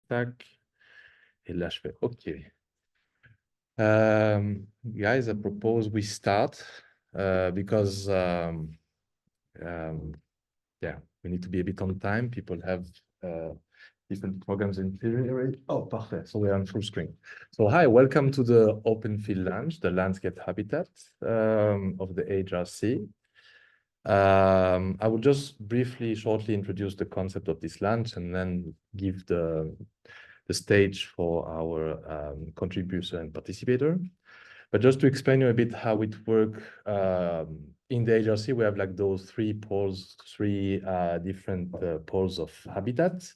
tac. Et là, je fais OK. Guys, I propose we start because yeah, we need to be a bit on time. People have different programs in theory. Oh, perfect. So we're on full screen. So hi, welcome to the Open Field Lunch, the landscape habitat of the HRC. I will just briefly, shortly introduce the concept of this lunch and then give the stage for our contributor and participator. But just to explain you a bit how it works in the HRC, we have like those three poles, three different poles of habitat.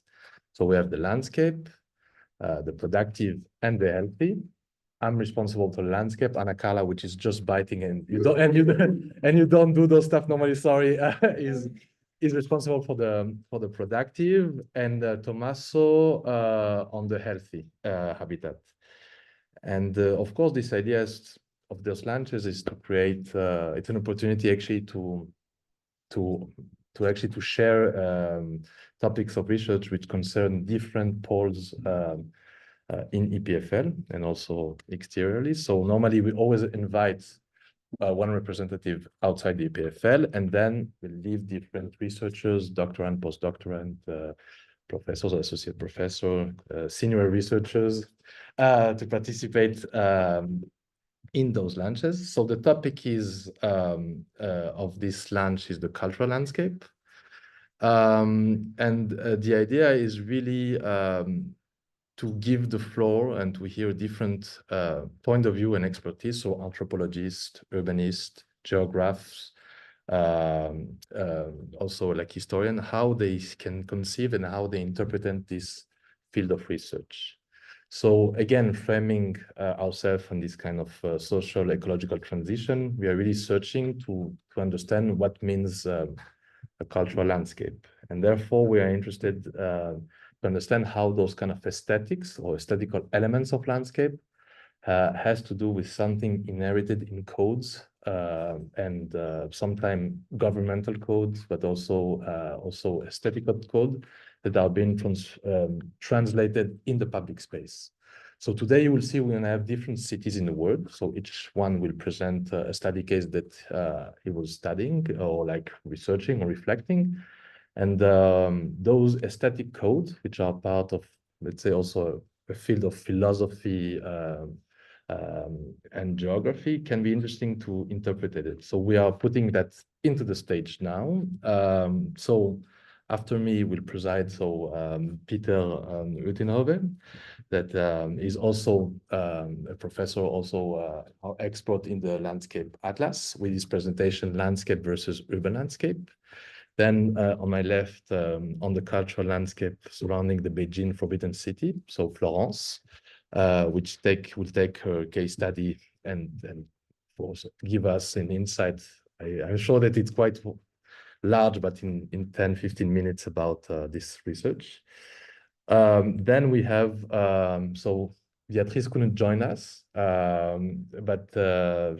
So we have the landscape, the productive, and the healthy. I'm responsible for landscape. Anna Carla, which is just biting, and you don't do those stuff normally. Sorry, is responsible for the productive, and Tommaso on the healthy habitat. And of course, this idea of those lunches is to create. It's an opportunity actually to share topics of research which concern different poles in EPFL and also exteriorly. So normally we always invite one representative outside the EPFL, and then we leave different researchers, doctorand, postdoctorand, professors, associate professor, senior researchers to participate in those lunches. So the topic is of this lunch is the cultural landscape. And the idea is really to give the floor and to hear different point of view and expertise. So anthropologists, urbanists, geographers, also like historian, how they can conceive and how they interpret this field of research. So again, framing ourselves on this kind of social ecological transition, we are really searching to understand what means a cultural landscape. And therefore, we are interested to understand how those kind of aesthetics or aesthetical elements of landscape has to do with something inherited in codes and sometimes governmental codes, but also aesthetical code that are being translated in the public space. So today you will see we're going to have different cities in the world. So each one will present a study case that he was studying or like researching or reflecting. And those aesthetic codes, which are part of, let's say, also a field of philosophy and geography, can be interesting to interpret it. So we are putting that into the stage now. So after me will preside Peter Utenhove, that is also a professor, also our expert in the landscape atlas with his presentation, Landscape versus Urban Landscape. Then on my left, on the cultural landscape surrounding the Beijing Forbidden City, so Florence, which will take her case study and give us an insight. I'm sure that it's quite large, but in 10, 15 minutes about this research. Then we have, so Beatrice couldn't join us, but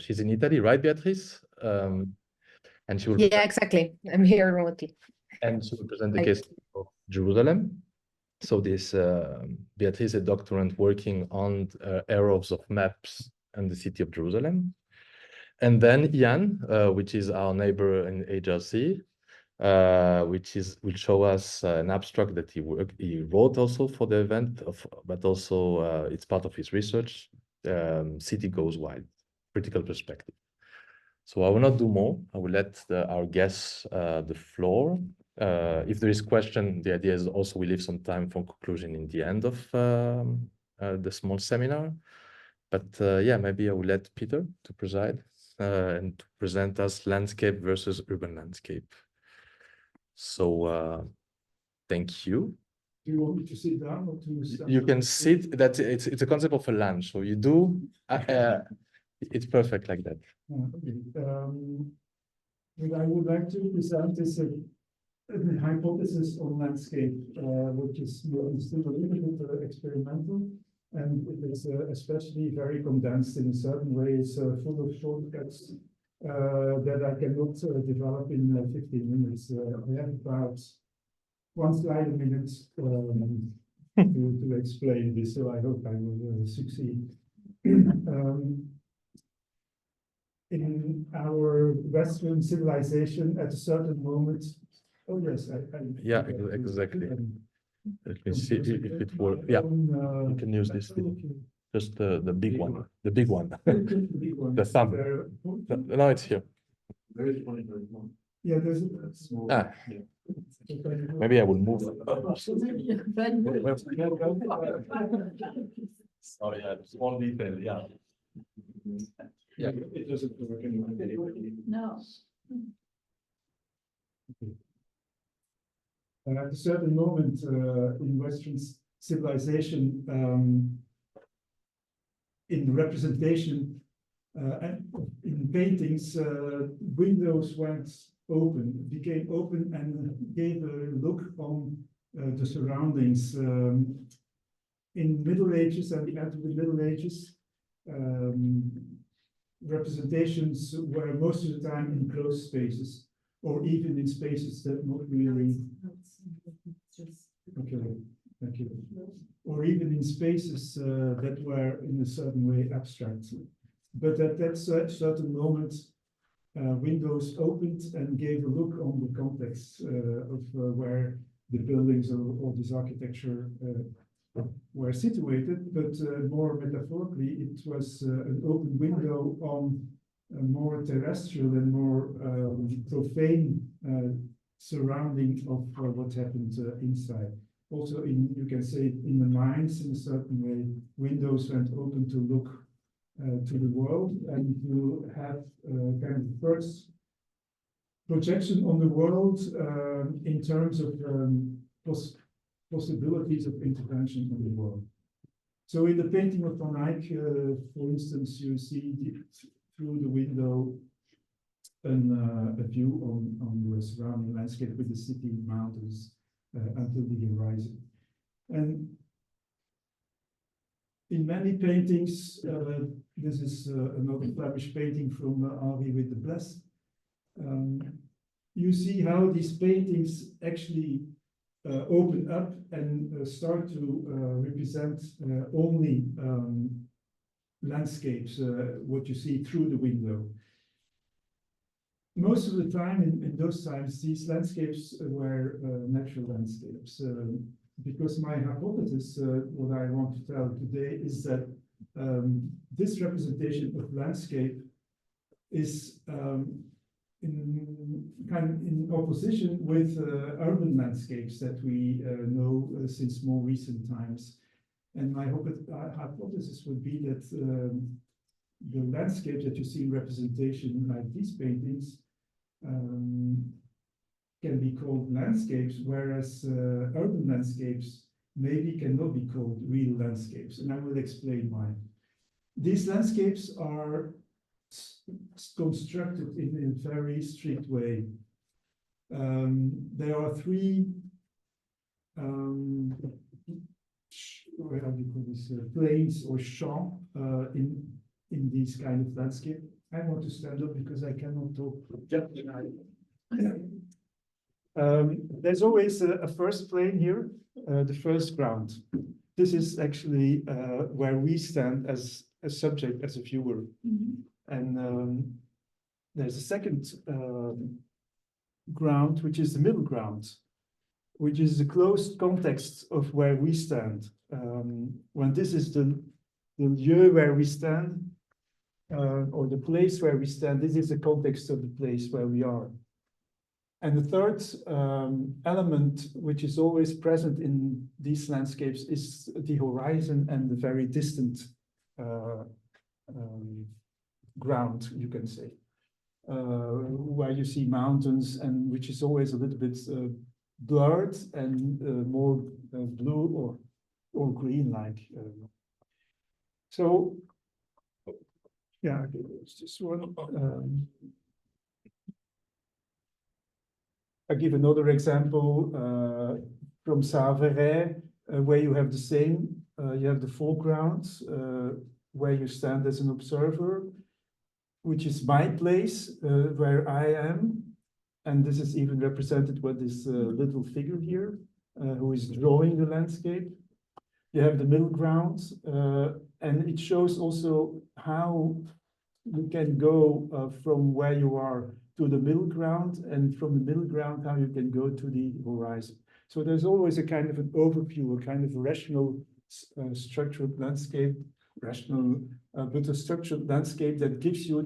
she's in Italy, right, Beatrice? And she will exactly. I'm here remotely. And she will present the case of Jerusalem. So this Beatrice is a doctorand working on errors of maps and the city of Jerusalem. And then Ian, which is our neighbor in HRC, will show us an abstract that he wrote also for the event, but also it's part of his research, City Goes Wild, Critical Perspective. So I will not do more. I will let our guests the floor. If there is question, the idea is also we leave some time for conclusion in the end of the small seminar. But yeah, maybe I will let Peter to preside and to present us landscape versus urban landscape. So thank you. Do you want me to sit down or to stand? You can sit. It's a concept of a lunch. So you do. It's perfect like that. Okay. What I would like to present is a hypothesis on landscape, which is still a little bit experimental, and it is especially very condensed in a certain way. It's full of shortcuts that I cannot develop in 15 minutes. I have about one slide a minute to explain this, so I hope I will succeed. In our Western civilization, at a certain moment, oh yes, Yeah, exactly. Let me see if it works. Yeah, you can use this. Just the big one, the big one, the thumb. No, it's here. Yeah, there's a small. Ah, maybe I will move. Oh yeah, small detail. Yeah. Yeah. It doesn't work anyway. No. At a certain moment in Western civilization, in representation and in paintings, windows went open, became open, and gave a look on the surroundings. In Middle Ages and after the Middle Ages, representations were most of the time in closed spaces, or even in spaces that not really. Okay, thank you. Or even in spaces that were in a certain way abstract. But at that certain moment, windows opened and gave a look on the context of where the buildings or this architecture were situated. But more metaphorically, it was an open window on a more terrestrial and more profane surrounding of what happened inside. Also, you can say in the minds, in a certain way, windows went open to look to the world and to have kind of first projection on the world in terms of possibilities of intervention in the world. So in the painting of Van Eyck, for instance, you see through the window a view on the surrounding landscape with the city mountains until the horizon. And in many paintings, this is another Flemish painting from Henri with the Bless. You see how these paintings actually open up and start to represent only landscapes, what you see through the window. Most of the time, in those times, these landscapes were natural landscapes. Because my hypothesis, what I want to tell today, is that this representation of landscape is in opposition with urban landscapes that we know since more recent times. And my hypothesis would be that the landscapes that you see in representation, like these paintings, can be called landscapes, whereas urban landscapes maybe cannot be called real landscapes, and I will explain why. These landscapes are constructed in a very strict way. There are three planes or champs in these kind of landscape. I want to stand up because I cannot talk. There's always a first plane here, the first ground. This is actually where we stand as a subject, as a viewer. And there's a second ground, which is the middle ground, which is the closed context of where we stand. When this is the lieu where we stand, or the place where we stand, this is the context of the place where we are. And the third element, which is always present in these landscapes, is the horizon and the very distant ground, you can say, where you see mountains, and which is always a little bit blurred and more blue or green like. So, yeah, there's this one. I give another example from Saveret, where you have the same, you have the foreground, where you stand as an observer, which is my place, where I am. And this is even represented with this little figure here, who is drawing the landscape. you have the middle ground, and it shows also how you can go from where you are to the middle ground, and from the middle ground, how you can go to the horizon. So there's always a kind of an overview, a kind of rational structured landscape, but a structured landscape that gives you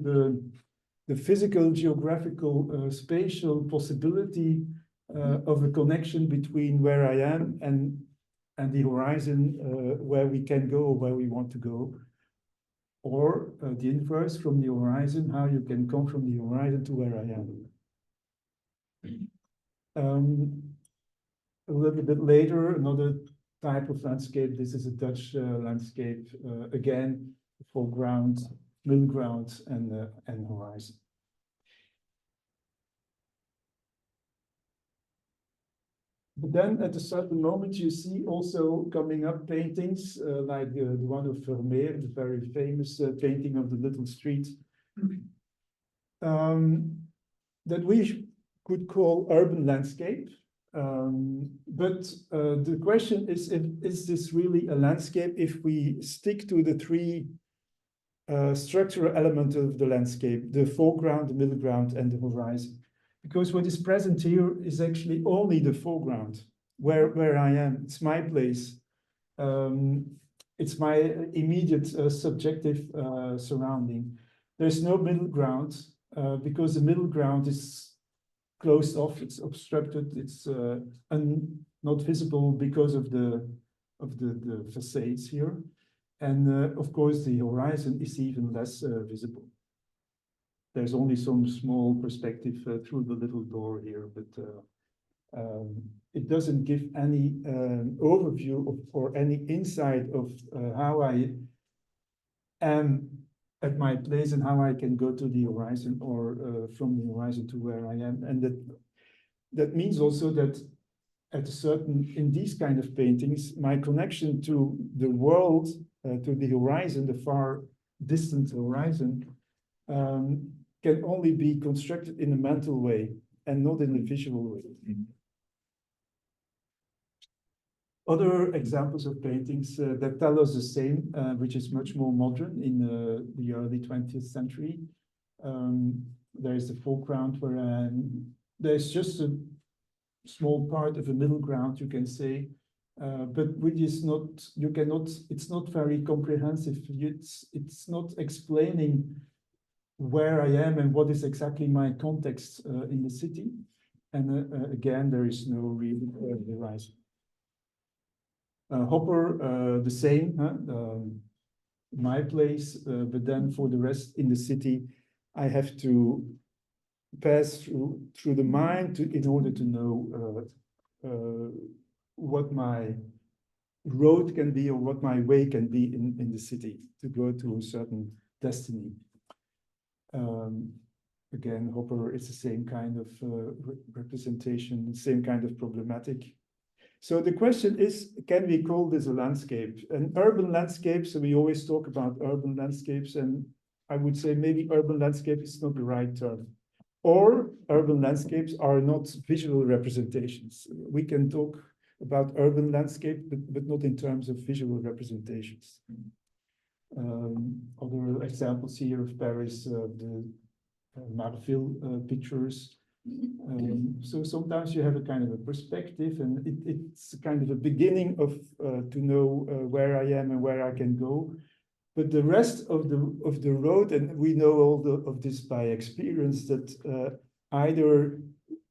the physical, geographical, spatial possibility of a connection between where I am and the horizon, where we can go, where we want to go. Or the inverse, from the horizon, how you can come from the horizon to where I am. A little bit later, another type of landscape. This is a Dutch landscape, again, foreground, middle ground, and horizon. But then at a certain moment, you see also coming up paintings like the one of Vermeer, the very famous painting of the little street, that we could call urban landscape. But the question is this really a landscape if we stick to the three structural elements of the landscape, the foreground, the middle ground, and the horizon? Because what is present here is actually only the foreground, where I am. It's my place. It's my immediate subjective surrounding. There's no middle ground because the middle ground is closed off. It's obstructed. It's not visible because of the facades here, and of course the horizon is even less visible. There's only some small perspective through the little door here, but it doesn't give any overview or any insight of how I am at my place and how I can go to the horizon or from the horizon to where I am. And that means also that at a certain, in these kind of paintings, my connection to the world, to the horizon, the far distant horizon, can only be constructed in a mental way and not in a visual way. Mm-hmm. Other examples of paintings that tell us the same, which is much more modern in the early 20th century. There is the foreground where there's just a small part of a middle ground, you can say, but which is not, you cannot, it's not very comprehensive. It's not explaining where I am and what is exactly my context in the city. And again, there is no real horizon. Hopper, the same, my place, but then for the rest in the city, I have to pass through the mind in order to know what my road can be or what my way can be in the city to go to a certain destiny. Again, Hopper is the same kind of representation, same kind of problematic. So the question is, can we call this a landscape? An urban landscape, so we always talk about urban landscapes, and I would say maybe urban landscape is not the right term. Or urban landscapes are not visual representations. We can talk about urban landscape, but not in terms of visual representations. Other examples here of Paris, the Marfil pictures. So sometimes you have a kind of a perspective, and it's kind of a beginning of to know where I am and where I can go. But the rest of the road, and we know all of this by experience, that either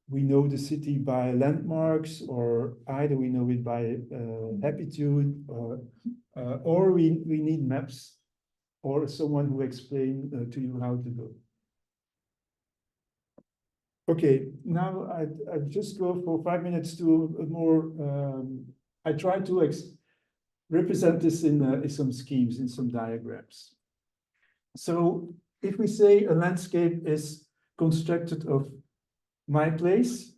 we know the city by landmarks, or either we know it by habitude, or we need maps, or someone who explains to you how to go. Okay, now I just go for 5 minutes to a more, I try to represent this in some schemes, in some diagrams. So if we say a landscape is constructed of my place,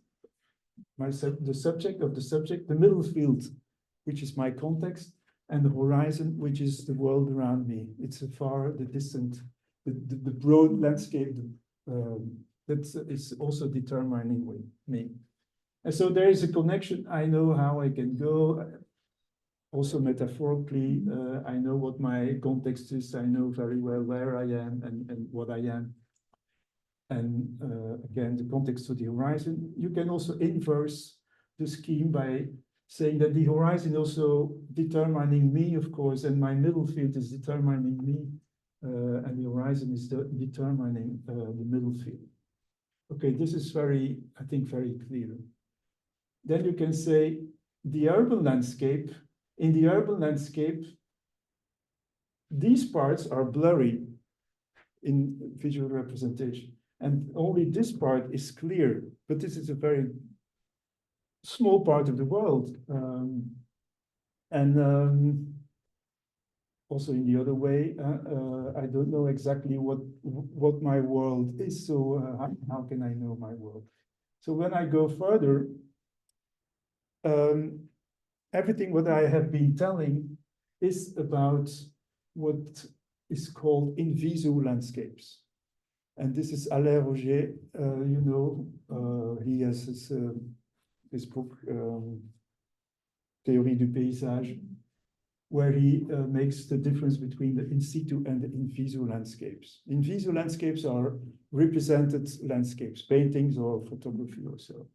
the subject of the subject, the middle field, which is my context, and the horizon, which is the world around me. It's the distant, the broad landscape, that is also determining me. And so there is a connection. I know how I can go. also metaphorically, I know what my context is. I know very well where I am and what I am. And again, the context to the horizon. You can also inverse the scheme by saying that the horizon also determining me, of course, and my middle field is determining me, and the horizon is determining the middle field. Okay, this is very, I think, very clear. Then you can say the urban landscape. In the urban landscape, these parts are blurry in visual representation, and only this part is clear. But this is a very small part of the world, also in the other way, I don't know exactly what my world is. So how can I know my world? So when I go further, everything what I have been telling is about what is called in visu landscapes. And this is Alain Roger, you know, he has his book, Théorie du paysage, where he makes the difference between the in situ and the in visu landscapes. In visu landscapes are represented landscapes, paintings or photography or so.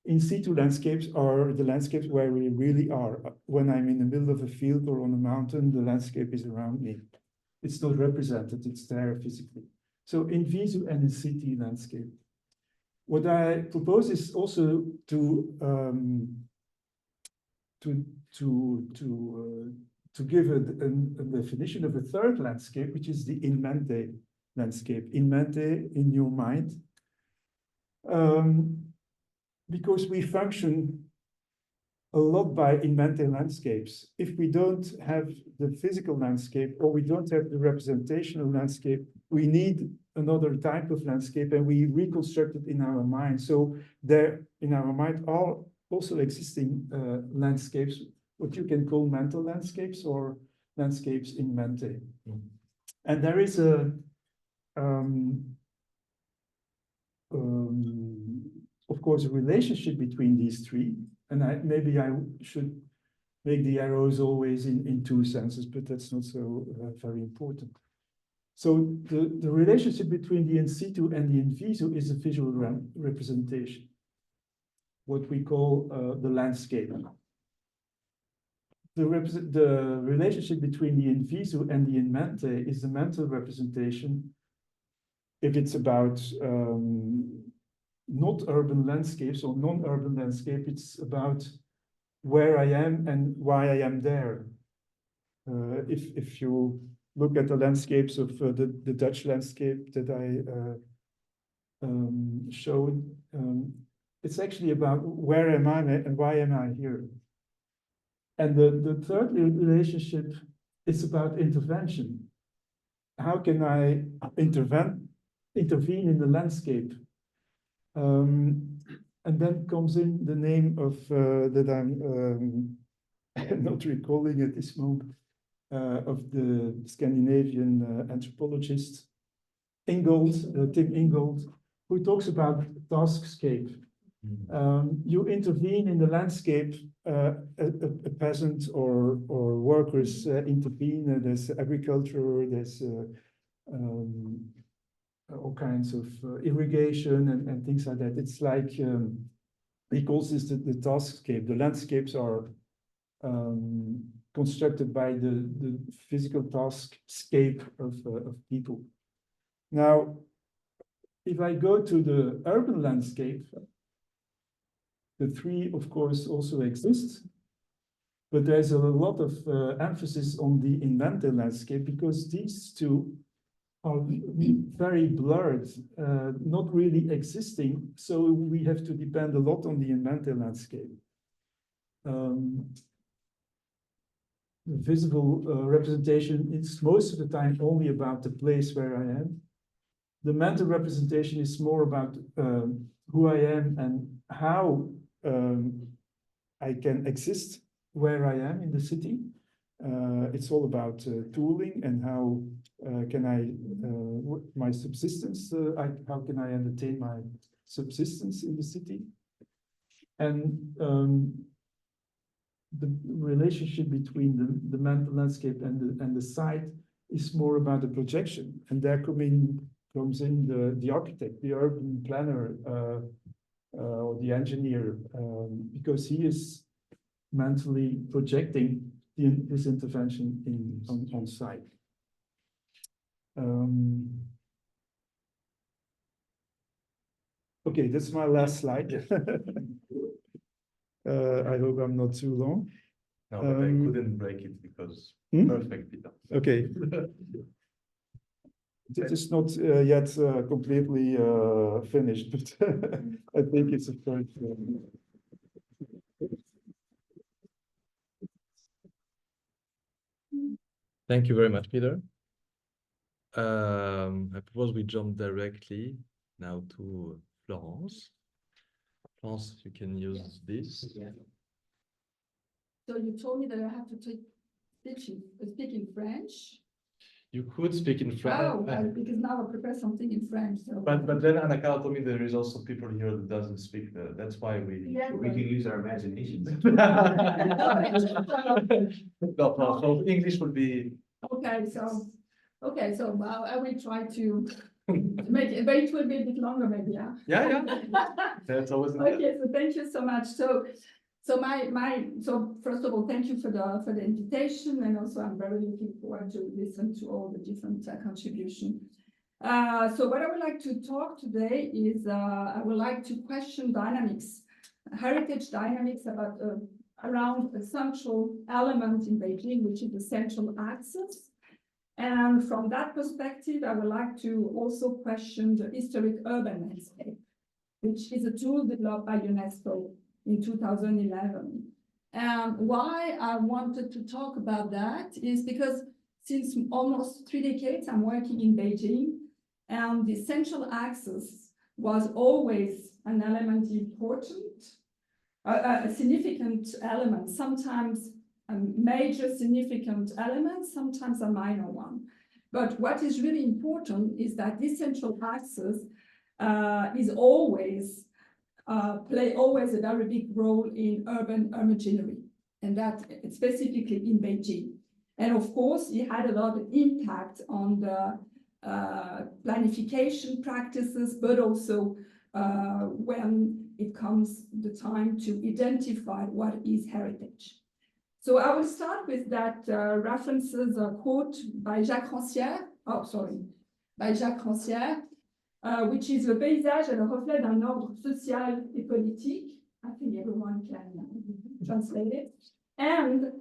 In situ landscapes are the landscapes where we really are. When I'm in the middle of a field or on a mountain, the landscape is around me. It's not represented, it's there physically. So in visu and in situ landscape. What I propose is also to give a definition of a third landscape, which is the in mente landscape. In mente, in your mind. Because we function a lot by in mente landscapes. If we don't have the physical landscape or we don't have the representational landscape, we need another type of landscape and we reconstruct it in our mind. So there in our mind are also existing landscapes, what you can call mental landscapes or landscapes in mente. And there is a of course, a relationship between these three, and maybe I should make the arrows always in two senses, but that's not so very important. So the relationship between the in situ and the in visu is a visual representation, what we call the landscape. The relationship between the in visu and the in mente is the mental representation. If it's about not urban landscapes or non-urban landscape, it's about where I am and why I am there. If you look at the landscapes of the Dutch landscape that I showed, it's actually about where am I and why am I here. And the third relationship is about intervention. How can I intervene in the landscape? And then comes in the name of that I'm not recalling at this moment, of the Scandinavian anthropologist Ingold, Tim Ingold, who talks about taskscape. You intervene in the landscape, a peasant or workers intervene. There's agriculture, there's all kinds of irrigation and things like that. It's like he calls this the taskscape. The landscapes are constructed by the physical taskscape of people. Now, if I go to the urban landscape, the three, of course, also exist, but there's a lot of emphasis on the in mente landscape because these two are very blurred, not really existing. So we have to depend a lot on the in mente landscape. The visible representation is most of the time only about the place where I am. The mental representation is more about who I am and how I can exist where I am in the city. It's all about tooling and how can I my subsistence, how can I entertain my subsistence in the city. And the relationship between the mental landscape and the site is more about the projection, and there comes in the architect, the urban planner, or the engineer, because he is mentally projecting his intervention on site. Okay, this is my last slide. I hope I'm not too long. No, but I couldn't break it because perfect, Peter. Okay. It is not yet completely finished, but I think it's a first. Thank you very much, Peter. I propose we jump directly now to Florence. Florence, you can use this. Yeah. So you told me that I have to speak in French. You could speak in French. Oh, well, because now I prepare something in French. So. But then Anna Carla told me there is also people here that doesn't speak. That's why we We can use our imaginations. No, so English would be. Okay, so I will try to make it, but it will be a bit longer maybe, yeah? Yeah. That's always. Okay, so thank you so much. So first of all, thank you for the invitation, and also I'm very looking forward to listen to all the different contributions. So what I would like to talk today is I would like to question dynamics, heritage dynamics about around a central element in Beijing, which is the central axis. And from that perspective, I would like to also question the historic urban landscape, which is a tool developed by UNESCO in 2011. And why I wanted to talk about that is because since almost 3 decades, I'm working in Beijing, and the central axis was always an element important, a significant element, sometimes a major significant element, sometimes a minor one. But what is really important is that this central axis is always play always a very big role in urban imagery, and that specifically in Beijing. And of course, it had a lot of impact on the planification practices, but also when it comes the time to identify what is heritage. So I will start with that references quote by Jacques Rancière, which is le paysage est le reflet d'un ordre social et politique. I think everyone can translate it. And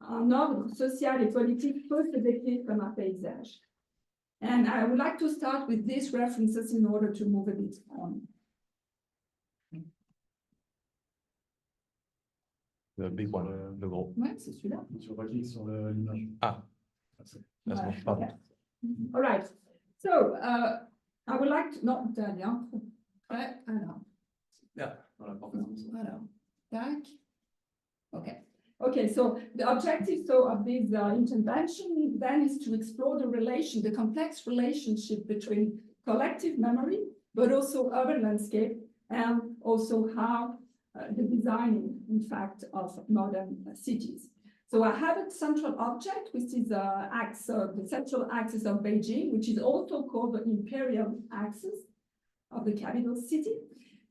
un ordre social et politique peut se décrire comme un paysage. And I would like to start with these references in order to move a bit on. The big one, le gros. Ouais, c'est celui-là. Tu recliques sur l'image. Ah, that's Ouais, more fun. okay. All right. So I would like to not Daniel. Ouais, alors. Yeah. Voilà. Tac. Okay. Okay, so the objective of this intervention then is to explore the complex relationship between collective memory, but also urban landscape, and also how the designing, in fact, of modern cities. So I have a central object, which is the central axis of Beijing, which is also called the imperial axis of the capital city.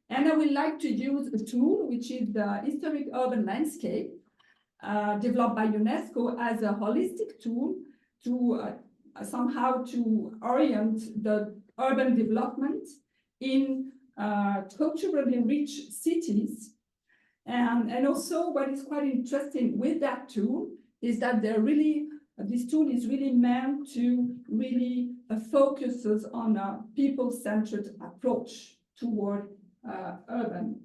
And I would like to use a tool, which is the historic urban landscape, developed by UNESCO as a holistic tool to somehow to orient the urban development in culturally rich cities. And also what is quite interesting with that tool is that this tool is really meant to really focuses on a people-centered approach toward urban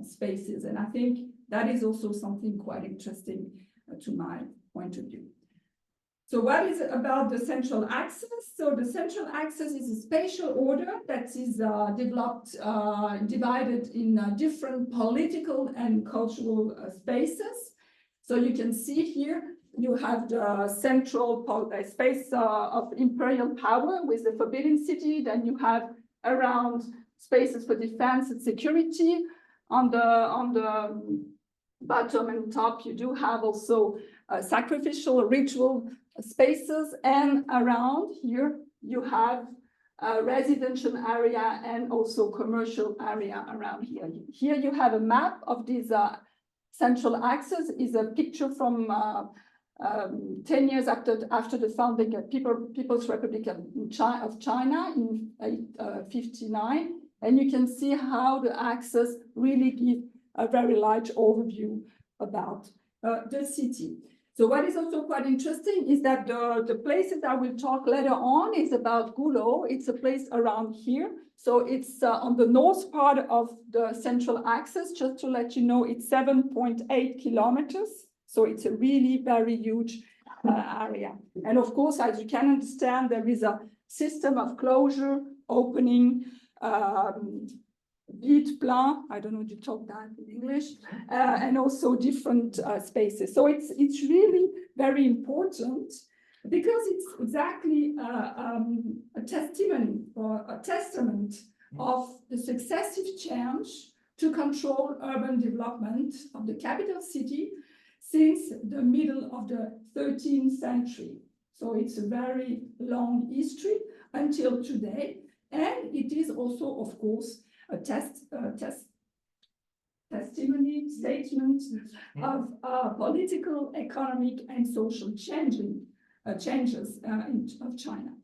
spaces. And I think that is also something quite interesting to my point of view. So what is about the central axis? So the central axis is a spatial order that is developed, divided in different political and cultural spaces. So you can see here, you have the central space of imperial power with the Forbidden City. Then you have around spaces for defense and security. On the bottom and top, you do have also sacrificial ritual spaces, and around here you have a residential area and also commercial area around here. Here you have a map of this central axis. Is a picture from 10 years after the founding of People's Republic of China in 1959, and you can see how the axis really give a very large overview about the city. So what is also quite interesting is that the places I will talk later on is about Gulo. It's a place around here. So it's on the north part of the central axis. Just to let you know, it's 7.8 kilometers. So it's a really very huge area. And of course, as you can understand, there is a system of closure, opening, vide plein, I don't know how to talk that in English, and also different spaces. So it's really very important because it's exactly a testimony or a testament of the successive change to control urban development of the capital city since the middle of the 13th century. So it's a very long history until today. And it is also, of course, a testimony, statement of political, economic, and social changes of China.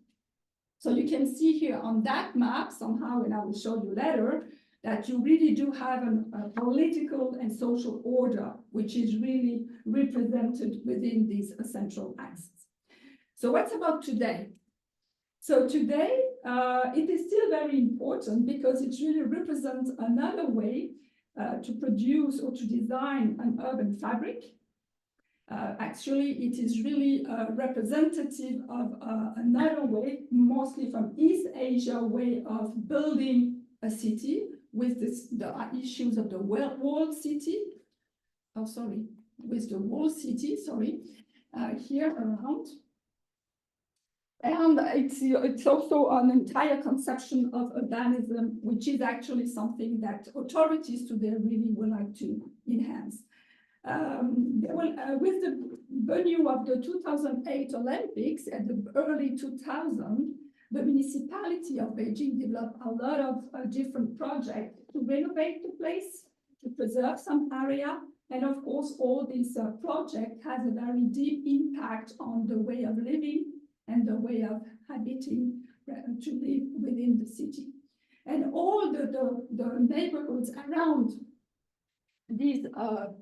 So you can see here on that map somehow, and I will show you later, that you really do have a political and social order, which is really represented within this central axis. So what's about today? So today, it is still very important because it really represents another way to produce or to design an urban fabric. Actually, it is really representative of another way, mostly from East Asia way of building a city with the issues of the walled city. Oh, sorry, with the walled city, sorry, here around. And it's also an entire conception of urbanism, which is actually something that authorities today really would like to enhance. With the venue of the 2008 Olympics at the early 2000s, the municipality of Beijing developed a lot of different projects to renovate the place, to preserve some area. And of course, all these projects has a very deep impact on the way of living and the way of habiting to live within the city. And all the neighborhoods around these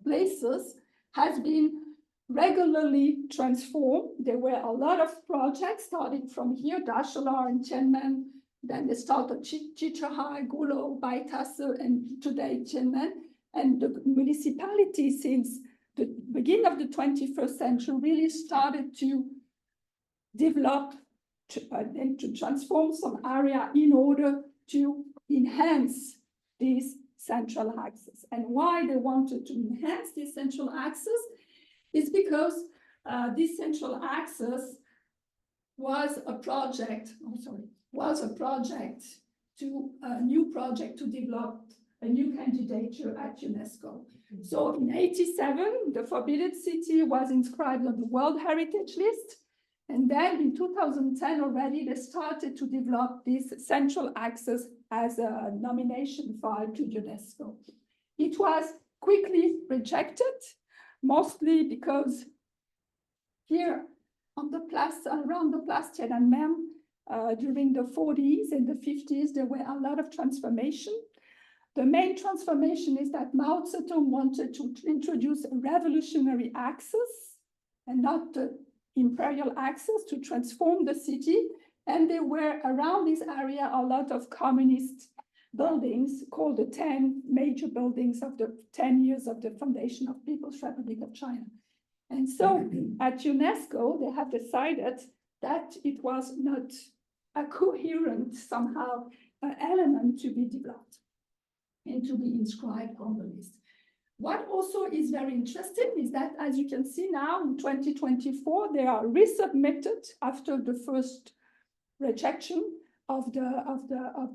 places has been regularly transformed. There were a lot of projects starting from here, Dashalar and Tianmen. Then they started Chichahai, Gulo, Baitasu, and today Tianmen. And the municipality, since the beginning of the 21st century, really started to develop and to transform some area in order to enhance this central axis. And why they wanted to enhance this central axis is because this central axis was a project, a new project to develop a new candidature at UNESCO. So in 1987, the Forbidden City was inscribed on the World Heritage List. And then in 2010 already, they started to develop this central axis as a nomination file to UNESCO. It was quickly rejected, mostly because here on the place, around the Place Tiananmen, during the 40s and the 50s, there were a lot of transformation. The main transformation is that Mao Zedong wanted to introduce a revolutionary axis and not the imperial axis to transform the city. And there were around this area a lot of communist buildings called the 10 major buildings of the 10 years of the foundation of People's Republic of China. And so at UNESCO, they have decided that it was not a coherent somehow element to be developed and to be inscribed on the list. What also is very interesting is that, as you can see now in 2024, they are resubmitted after the first rejection of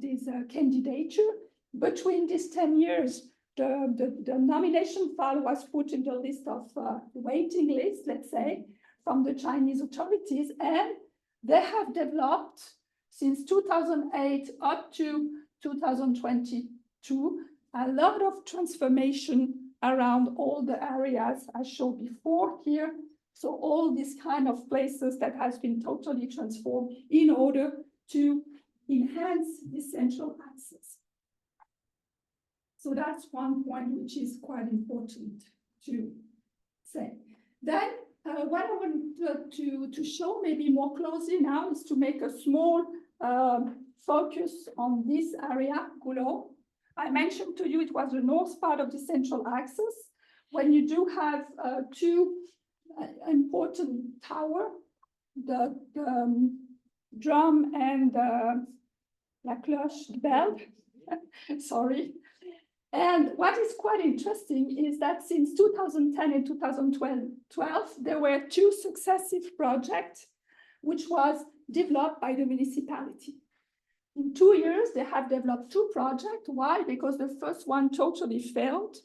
this candidature. Between these 10 years, the nomination file was put in the list of waiting list, let's say, from the Chinese authorities, and they have developed since 2008 up to 2022 a lot of transformation around all the areas I showed before here. So all these kind of places that has been totally transformed in order to enhance the central access. So that's one point which is quite important to say. Then what I want to show maybe more closely now is to make a small focus on this area, Goulot. I mentioned to you it was the north part of the central axis. When you do have two important tower, the drum and la cloche bell, sorry. And what is quite interesting is that since 2010 and 2012, there were two successive projects which was developed by the municipality. In 2 years, they have developed two projects. Why? Because the first one totally failed.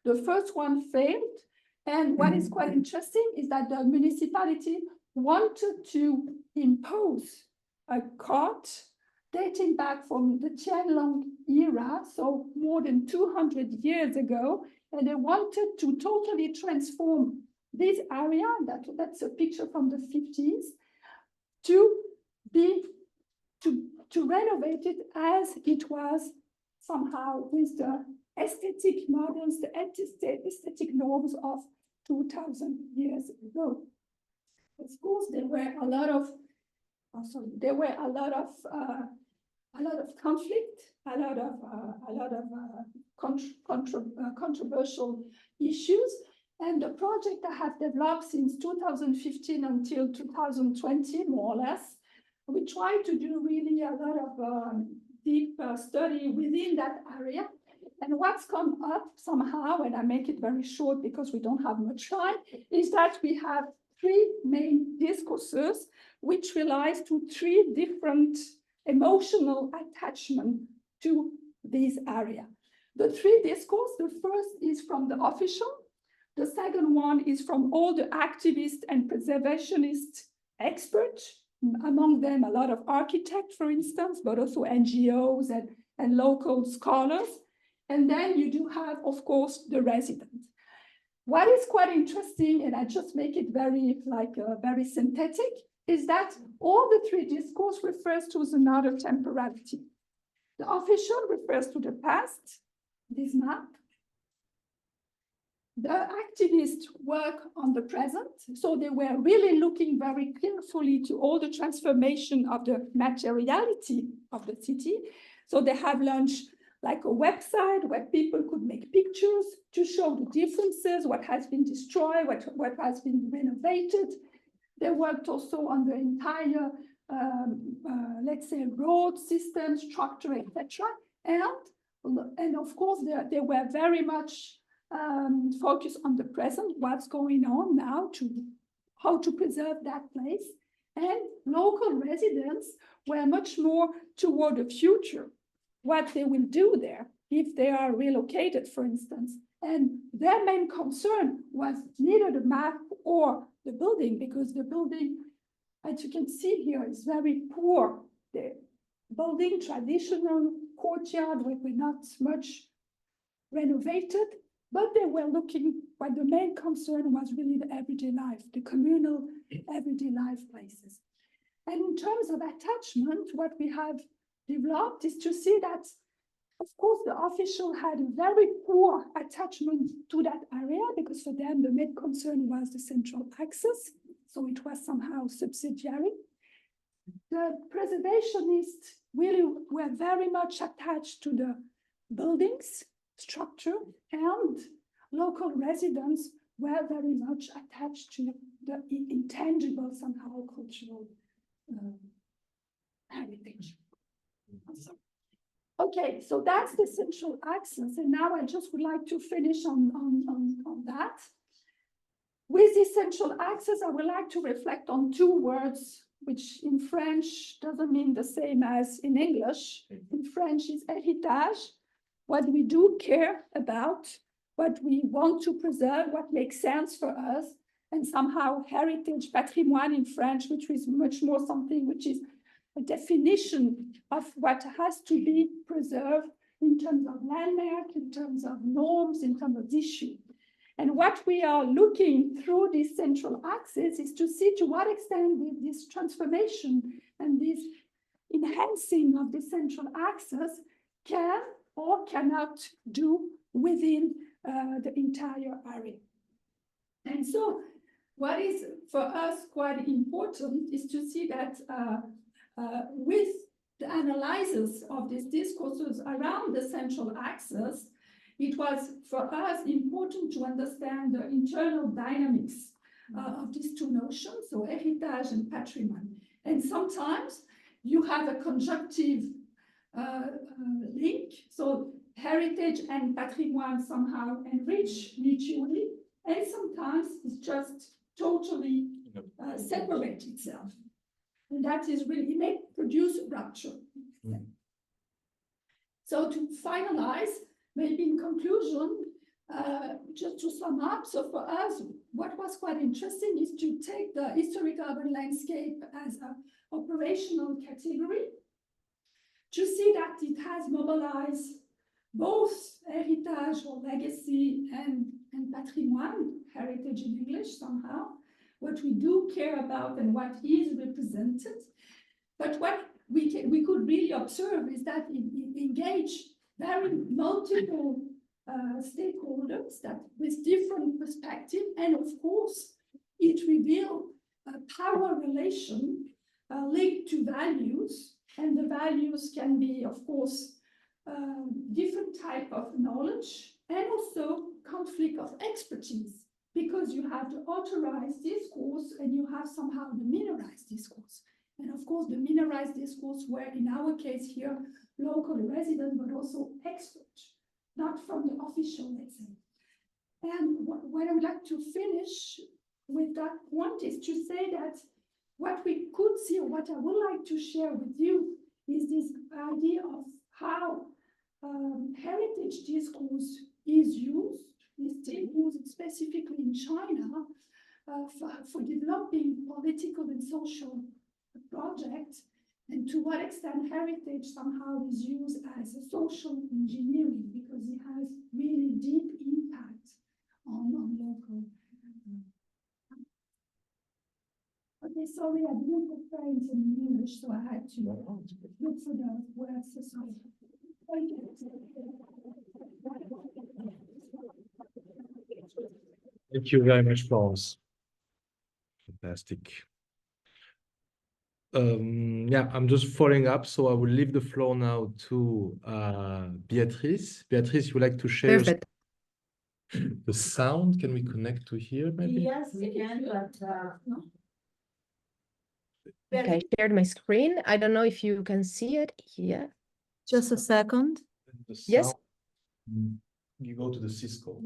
The first one failed. And what is quite interesting is that the municipality wanted to impose a code dating back from the Qianlong era, so more than 200 years ago, and they wanted to totally transform this area, that's a picture from the 50s, to renovate it as it was somehow with the aesthetic models, the aesthetic norms of 2000 years ago. Of course, there were a lot of conflict, a lot of controversial issues, and the project I have developed since 2015 until 2020, more or less, we try to do really a lot of deep study within that area. And what's come up somehow, and I make it very short because we don't have much time, is that we have three main discourses which relies to three different emotional attachment to this area. The three discourse, the first is from the official, the second one is from all the activists and preservationist experts, among them a lot of architects, for instance, but also NGOs and local scholars. And then you do have, of course, the residents. What is quite interesting, and I just make it very synthetic, is that all the three discourse refers to another temporality. The official refers to the past, this map. The activists work on the present, so they were really looking very carefully to all the transformation of the materiality of the city. So they have launched like a website where people could make pictures to show the differences, what has been destroyed, what has been renovated. They worked also on the entire, let's say, road system, structure, etc. And of course, they were very much focused on the present, what's going on now, how to preserve that place. And local residents were much more toward the future, what they will do there if they are relocated, for instance. And their main concern was neither the map or the building, because the building, as you can see here, is very poor. The building, traditional courtyard, were not much renovated, but they were looking, what the main concern was really the everyday life, the communal everyday life places. And in terms of attachment, what we have developed is to see that, of course, the official had a very poor attachment to that area, because for them, the main concern was the central axis. So it was somehow subsidiary. The preservationists really were very much attached to the buildings, structure, and local residents were very much attached to the intangible, somehow cultural heritage. Okay, so that's the central axis, and now I just would like to finish on that. With this central axis, I would like to reflect on two words, which in French doesn't mean the same as in English. In French is héritage, what we do care about, what we want to preserve, what makes sense for us, and somehow heritage, patrimoine in French, which is much more something which is a definition of what has to be preserved in terms of landmark, in terms of norms, in terms of issue. And what we are looking through this central axis is to see to what extent this transformation and this enhancing of the central axis can or cannot do within the entire area. And so what is for us quite important is to see that with the analysis of these discourses around the central axis, it was for us important to understand the internal dynamics of these two notions, so heritage and patrimoine. And sometimes you have a conjunctive link, so heritage and patrimoine somehow enrich mutually, and sometimes it's just totally separate itself. And that is really, it may produce rupture. Mm. So to finalize, maybe in conclusion, just to sum up, so for us, what was quite interesting is to take the historic urban landscape as an operational category, to see that it has mobilized both heritage or legacy and patrimoine, heritage in English somehow, what we do care about and what is represented. But what we could really observe is that it engaged very multiple stakeholders that with different perspectives, and of course, it revealed a power relation linked to values, and the values can be, of course, different type of knowledge and also conflict of expertise, because you have the authorized discourse and you have somehow the minorized discourse. And of course, the minorized discourse were, in our case here, local residents, but also experts, not from the official, let's say. And what I would like to finish with that point is to say that what we could see, or what I would like to share with you, is this idea of how heritage discourse is used, is still used specifically in China for developing political and social projects, and to what extent heritage somehow is used as a social engineering, because it has really deep impact on local. Okay, sorry, I didn't prepare it in English, so I had to look for the words. So sorry. Thank you very much, Florence. Fantastic. Yeah, I'm just following up, so I will leave the floor now to Beatrice. Beatrice, you would like to share Perfect. the sound? Can we connect to here, maybe? Yes, we can, but no. Okay, I shared my screen. I don't know if you can see it here. Just a second. The Yes. sound, you go to the Cisco.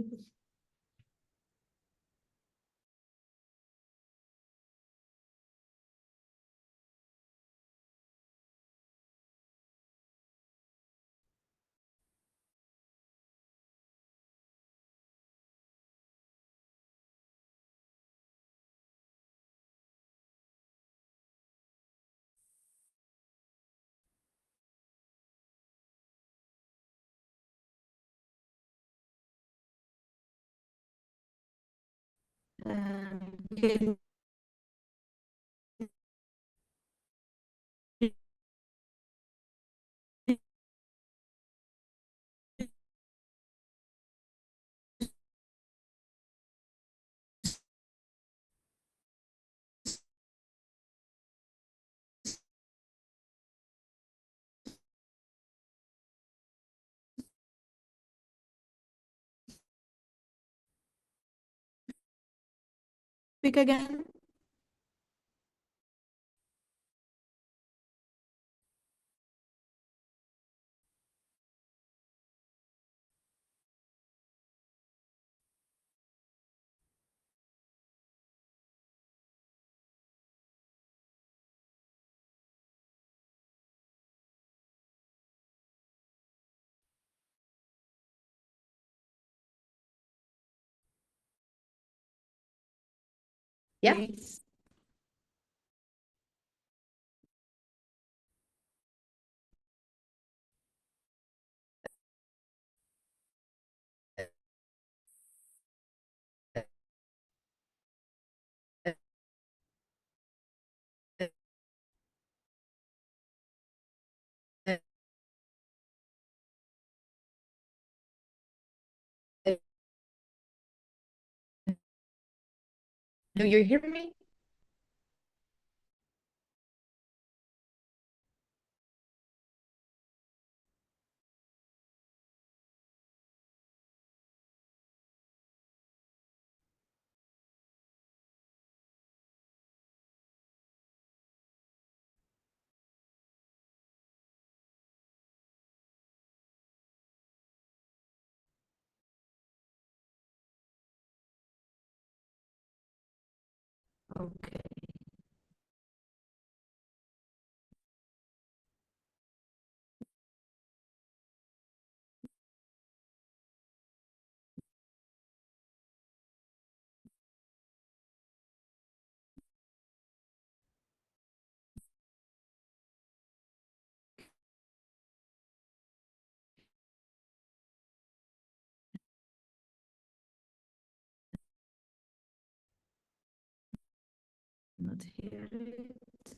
Can speak again? Yeah. please. Do you hear me? Okay. Not hear it.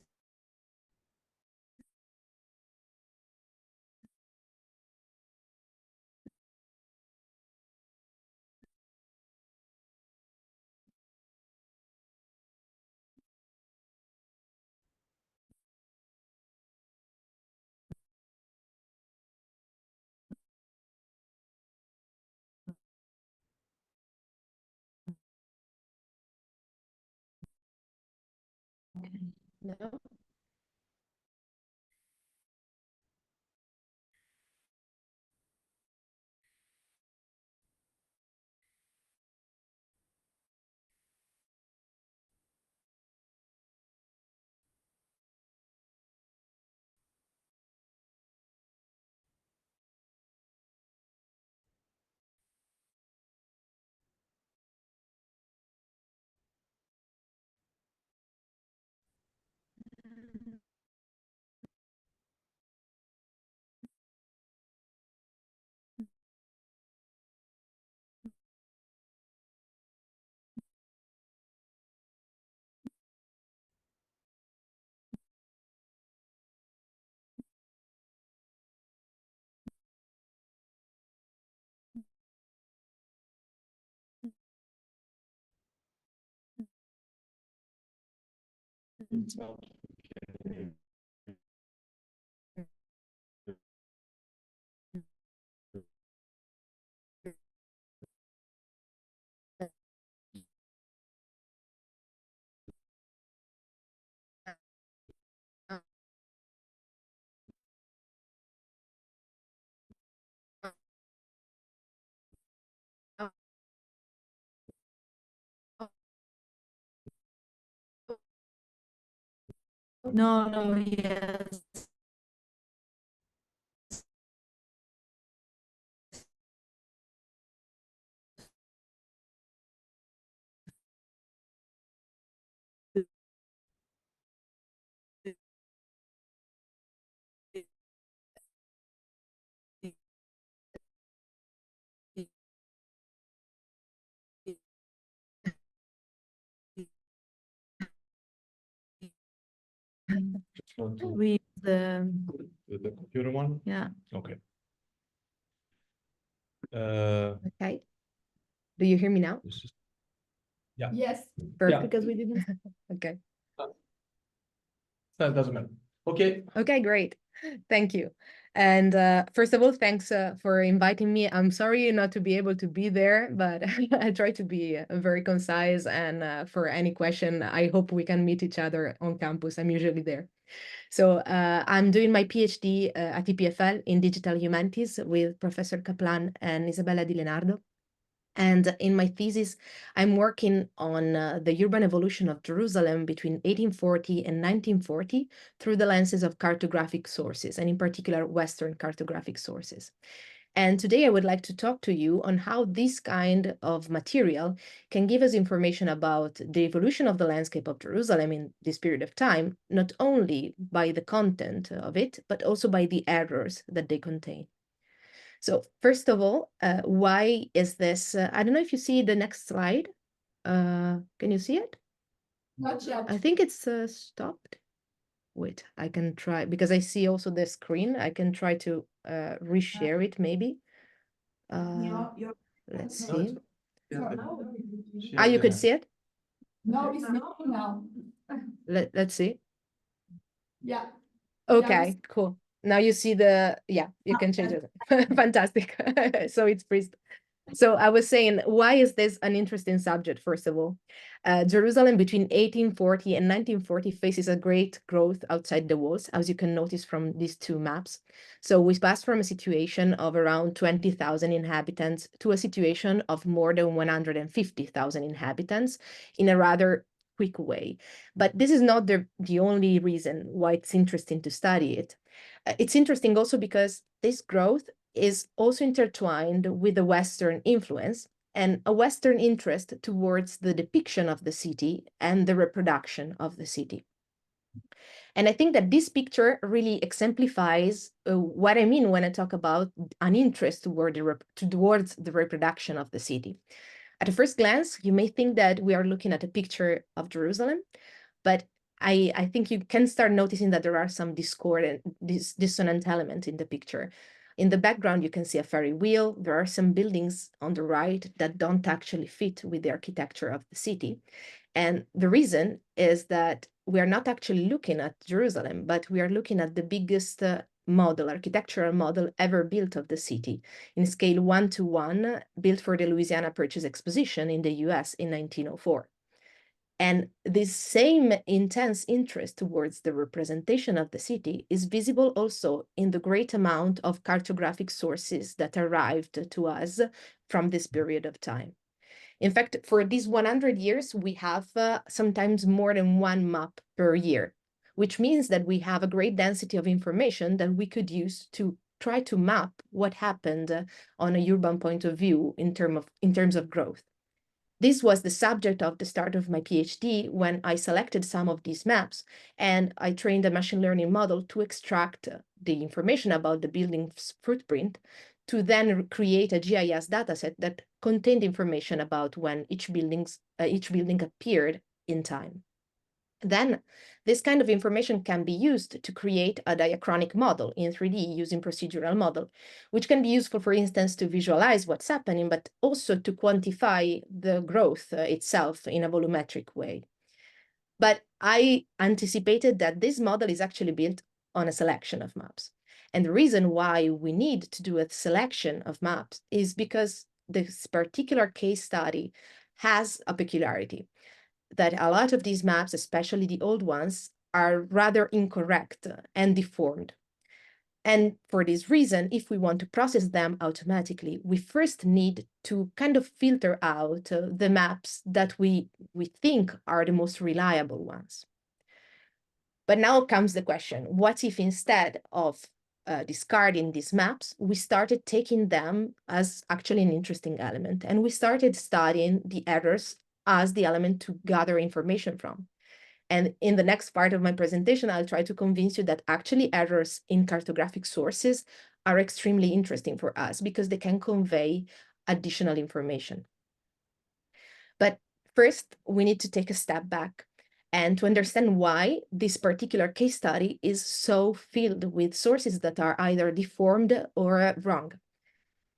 Okay. No. No, no, yes. Just want to With the, the computer one. yeah. Okay. Okay. Do you hear me now? This is Yes. Perfect. Because we didn't. Okay. that doesn't matter. Okay. Okay, great. Thank you. And first of all, thanks for inviting me. I'm sorry not to be able to be there, but I try to be very concise. And for any question, I hope we can meet each other on campus. I'm usually there. So I'm doing my PhD at EPFL in digital humanities with Professor Kaplan and Isabella Di Leonardo. And in my thesis, I'm working on the urban evolution of Jerusalem between 1840 and 1940 through the lenses of cartographic sources, and in particular, Western cartographic sources. And today I would like to talk to you on how this kind of material can give us information about the evolution of the landscape of Jerusalem in this period of time, not only by the content of it, but also by the errors that they contain. So first of all, why is this? I don't know if you see the next slide. Can you see it? Not yet. I think it's stopped. Wait, I can try, because I see also the screen. I can try to reshare it maybe. Let's see. Ah, you could see it? No, it's not now. Let's see. Yeah. Okay, cool. Now you see the, yeah, you can change it. Fantastic. So it's freezed. So I was saying, why is this an interesting subject, first of all? Jerusalem between 1840 and 1940 faces a great growth outside the walls, as you can notice from these two maps. So we passed from a situation of around 20,000 inhabitants to a situation of more than 150,000 inhabitants in a rather quick way. But this is not the only reason why it's interesting to study it. It's interesting also because this growth is also intertwined with the Western influence and a Western interest towards the depiction of the city and the reproduction of the city. And I think that this picture really exemplifies what I mean when I talk about an interest towards the reproduction of the city. At a first glance, you may think that we are looking at a picture of Jerusalem, but I think you can start noticing that there are some discordant, dissonant elements in the picture. In the background, you can see a ferry wheel. There are some buildings on the right that don't actually fit with the architecture of the city. And the reason is that we are not actually looking at Jerusalem, but we are looking at the biggest architectural model ever built of the city in scale 1:1, built for the Louisiana Purchase Exposition in the US in 1904. And this same intense interest towards the representation of the city is visible also in the great amount of cartographic sources that arrived to us from this period of time. In fact, for these 100 years, we have sometimes more than one map per year, which means that we have a great density of information that we could use to try to map what happened on a urban point of view in terms of growth. This was the subject of the start of my PhD when I selected some of these maps and I trained a machine learning model to extract the information about the building's footprint to then create a GIS dataset that contained information about when each building appeared in time. Then this kind of information can be used to create a diachronic model in 3D using procedural model, which can be useful, for instance, to visualize what's happening, but also to quantify the growth itself in a volumetric way. But I anticipated that this model is actually built on a selection of maps. And the reason why we need to do a selection of maps is because this particular case study has a peculiarity, that a lot of these maps, especially the old ones, are rather incorrect and deformed. And for this reason, if we want to process them automatically, we first need to kind of filter out the maps that we think are the most reliable ones. But now comes the question, what if instead of discarding these maps, we started taking them as actually an interesting element, and we started studying the errors as the element to gather information from. And in the next part of my presentation, I'll try to convince you that actually errors in cartographic sources are extremely interesting for us because they can convey additional information. But first, we need to take a step back and to understand why this particular case study is so filled with sources that are either deformed or wrong.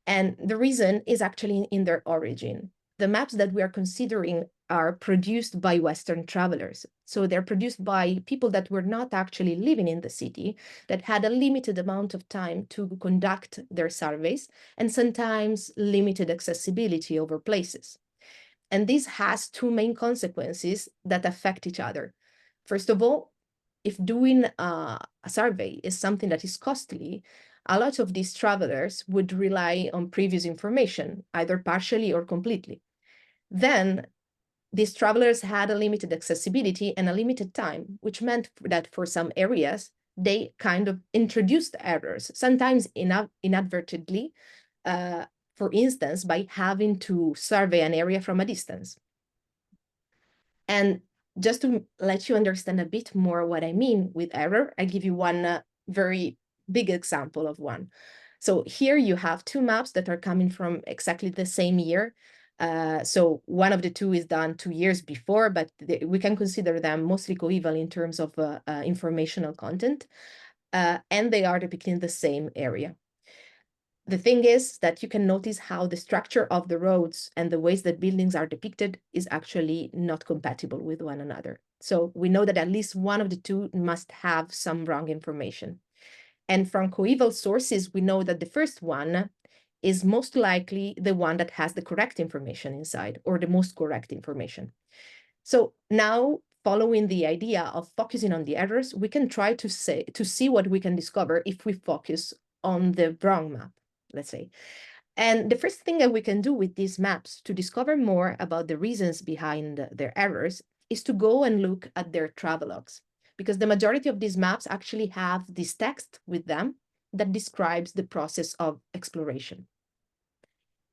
And the reason is actually in their origin. The maps that we are considering are produced by Western travelers. So they're produced by people that were not actually living in the city, that had a limited amount of time to conduct their surveys, and sometimes limited accessibility over places. And this has two main consequences that affect each other. First of all, if doing a survey is something that is costly, a lot of these travelers would rely on previous information, either partially or completely. Then these travelers had a limited accessibility and a limited time, which meant that for some areas, they kind of introduced errors, sometimes inadvertently, for instance, by having to survey an area from a distance. And just to let you understand a bit more what I mean with error, I give you one very big example of one. So here you have two maps that are coming from exactly the same year. So one of the two is done 2 years before, but we can consider them mostly coeval in terms of informational content, and they are depicting the same area. The thing is that you can notice how the structure of the roads and the ways that buildings are depicted is actually not compatible with one another. So we know that at least one of the two must have some wrong information. And from coeval sources, we know that the first one is most likely the one that has the correct information inside, or the most correct information. So now, following the idea of focusing on the errors, we can try to see what we can discover if we focus on the wrong map, let's say. And the first thing that we can do with these maps to discover more about the reasons behind their errors is to go and look at their travelogues, because the majority of these maps actually have this text with them that describes the process of exploration.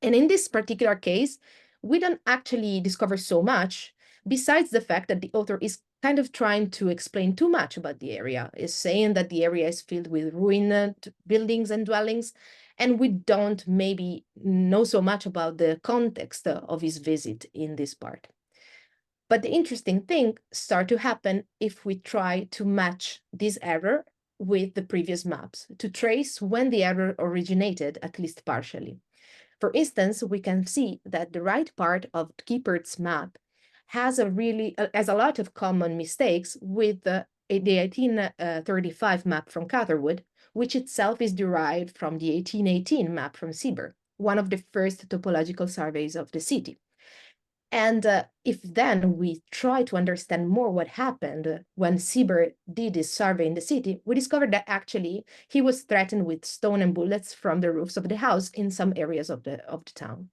And in this particular case, we don't actually discover so much, besides the fact that the author is kind of trying to explain too much about the area, is saying that the area is filled with ruined buildings and dwellings, and we don't maybe know so much about the context of his visit in this part. But the interesting thing starts to happen if we try to match this error with the previous maps, to trace when the error originated, at least partially. For instance, we can see that the right part of Kiepert's map has a lot of common mistakes with the 1835 map from Catherwood, which itself is derived from the 1818 map from Sieber, one of the first topological surveys of the city. And if then we try to understand more what happened when Sieber did his survey in the city, we discovered that actually he was threatened with stone and bullets from the roofs of the house in some areas of the town.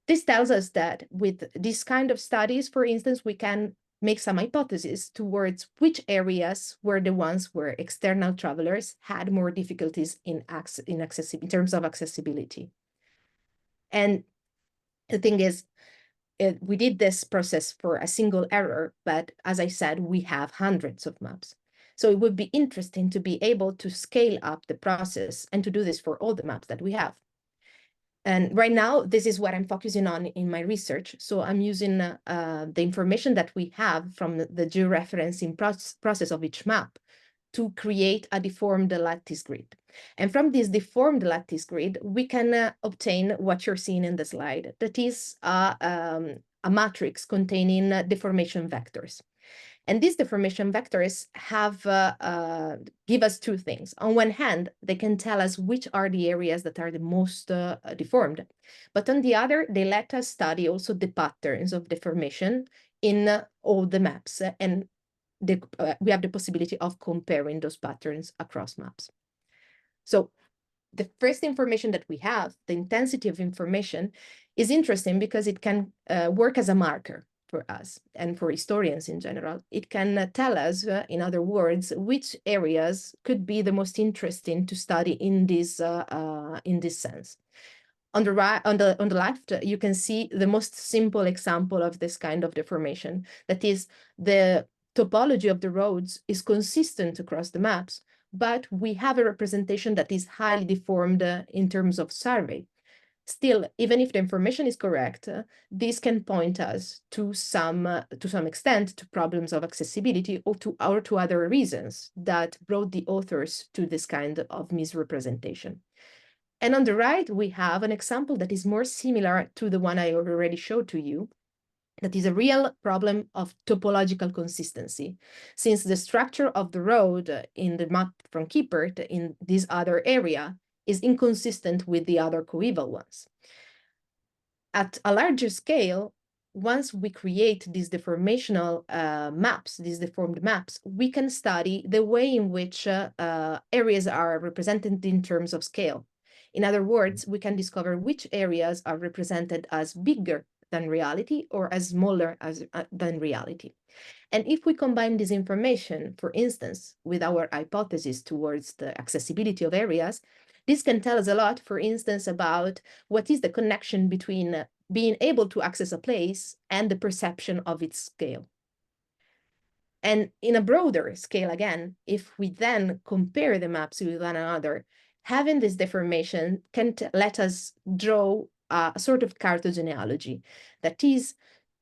This tells us that with this kind of studies, for instance, we can make some hypotheses towards which areas were the ones where external travelers had more difficulties in terms of accessibility. And the thing is, we did this process for a single error, but as I said, we have hundreds of maps. So it would be interesting to be able to scale up the process and to do this for all the maps that we have. And right now, this is what I'm focusing on in my research. So I'm using the information that we have from the georeferencing process of each map to create a deformed lattice grid. And from this deformed lattice grid, we can obtain what you're seeing in the slide. That is a matrix containing deformation vectors. And these deformation vectors give us two things. On one hand, they can tell us which are the areas that are the most deformed. But on the other, they let us study also the patterns of deformation in all the maps. And we have the possibility of comparing those patterns across maps. So the first information that we have, the intensity of information, is interesting because it can work as a marker for us and for historians in general. It can tell us, in other words, which areas could be the most interesting to study in this sense. On the right, on the left, you can see the most simple example of this kind of deformation. That is, the topology of the roads is consistent across the maps, but we have a representation that is highly deformed in terms of survey. Still, even if the information is correct, this can point us to some extent to problems of accessibility or to other reasons that brought the authors to this kind of misrepresentation. And on the right, we have an example that is more similar to the one I already showed to you. That is a real problem of topological consistency, since the structure of the road in the map from Kiepert in this other area is inconsistent with the other coeval ones. At a larger scale, once we create these deformational maps, these deformed maps, we can study the way in which areas are represented in terms of scale. In other words, we can discover which areas are represented as bigger than reality or as smaller than reality. And if we combine this information, for instance, with our hypothesis towards the accessibility of areas, this can tell us a lot, for instance, about what is the connection between being able to access a place and the perception of its scale. And in a broader scale, again, if we then compare the maps with one another, having this deformation can let us draw a sort of cartogenealogy, that is,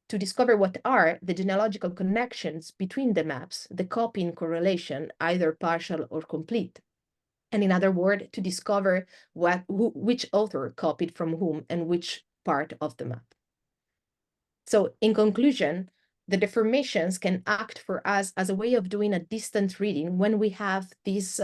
to discover what are the genealogical connections between the maps, the copying correlation, either partial or complete. And in other words, to discover which author copied from whom and which part of the map. So in conclusion, the deformations can act for us as a way of doing a distant reading when we have this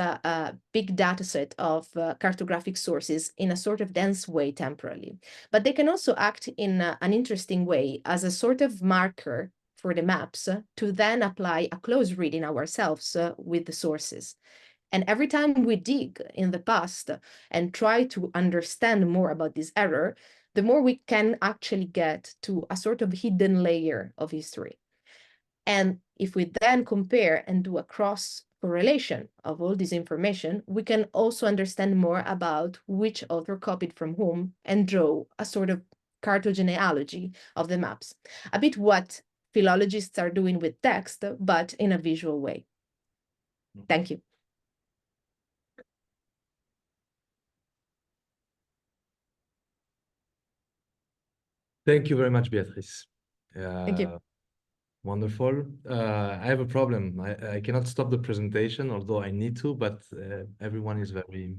big data set of cartographic sources in a sort of dense way temporally. But they can also act in an interesting way as a sort of marker for the maps to then apply a close reading ourselves with the sources. And every time we dig in the past and try to understand more about this error, the more we can actually get to a sort of hidden layer of history. And if we then compare and do a cross correlation of all this information, we can also understand more about which author copied from whom and draw a sort of cartogenealogy of the maps. A bit what philologists are doing with text, but in a visual way. Thank you. Thank you very much, Beatrice. Thank you. Wonderful. I have a problem. I cannot stop the presentation, although I need to, but everyone is very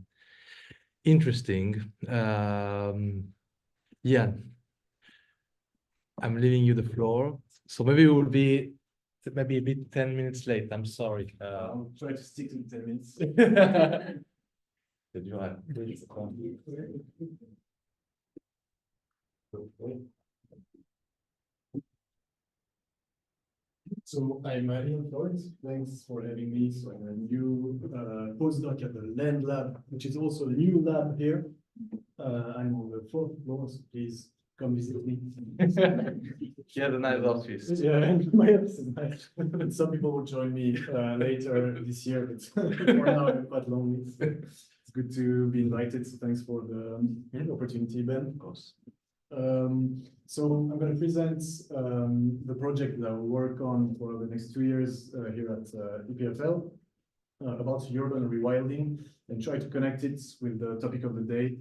interesting. Yeah, I'm leaving you the floor. So maybe we will be maybe a bit 10 minutes late. I'm sorry. I'll try to stick to 10 minutes. So I'm Ian Florence. Thanks for having me. So I'm a new postdoc at the Land Lab, which is also a new lab here. I'm on the 4th floor, so please come visit me. Yeah, the nice office. Yeah, and my office is nice. Some people will join me later this year, but for now I'm quite lonely. It's good to be invited. So thanks for the opportunity, Ben. Of course. So I'm going to present the project that I will work on for the next 2 years here at EPFL about urban rewilding and try to connect it with the topic of the day,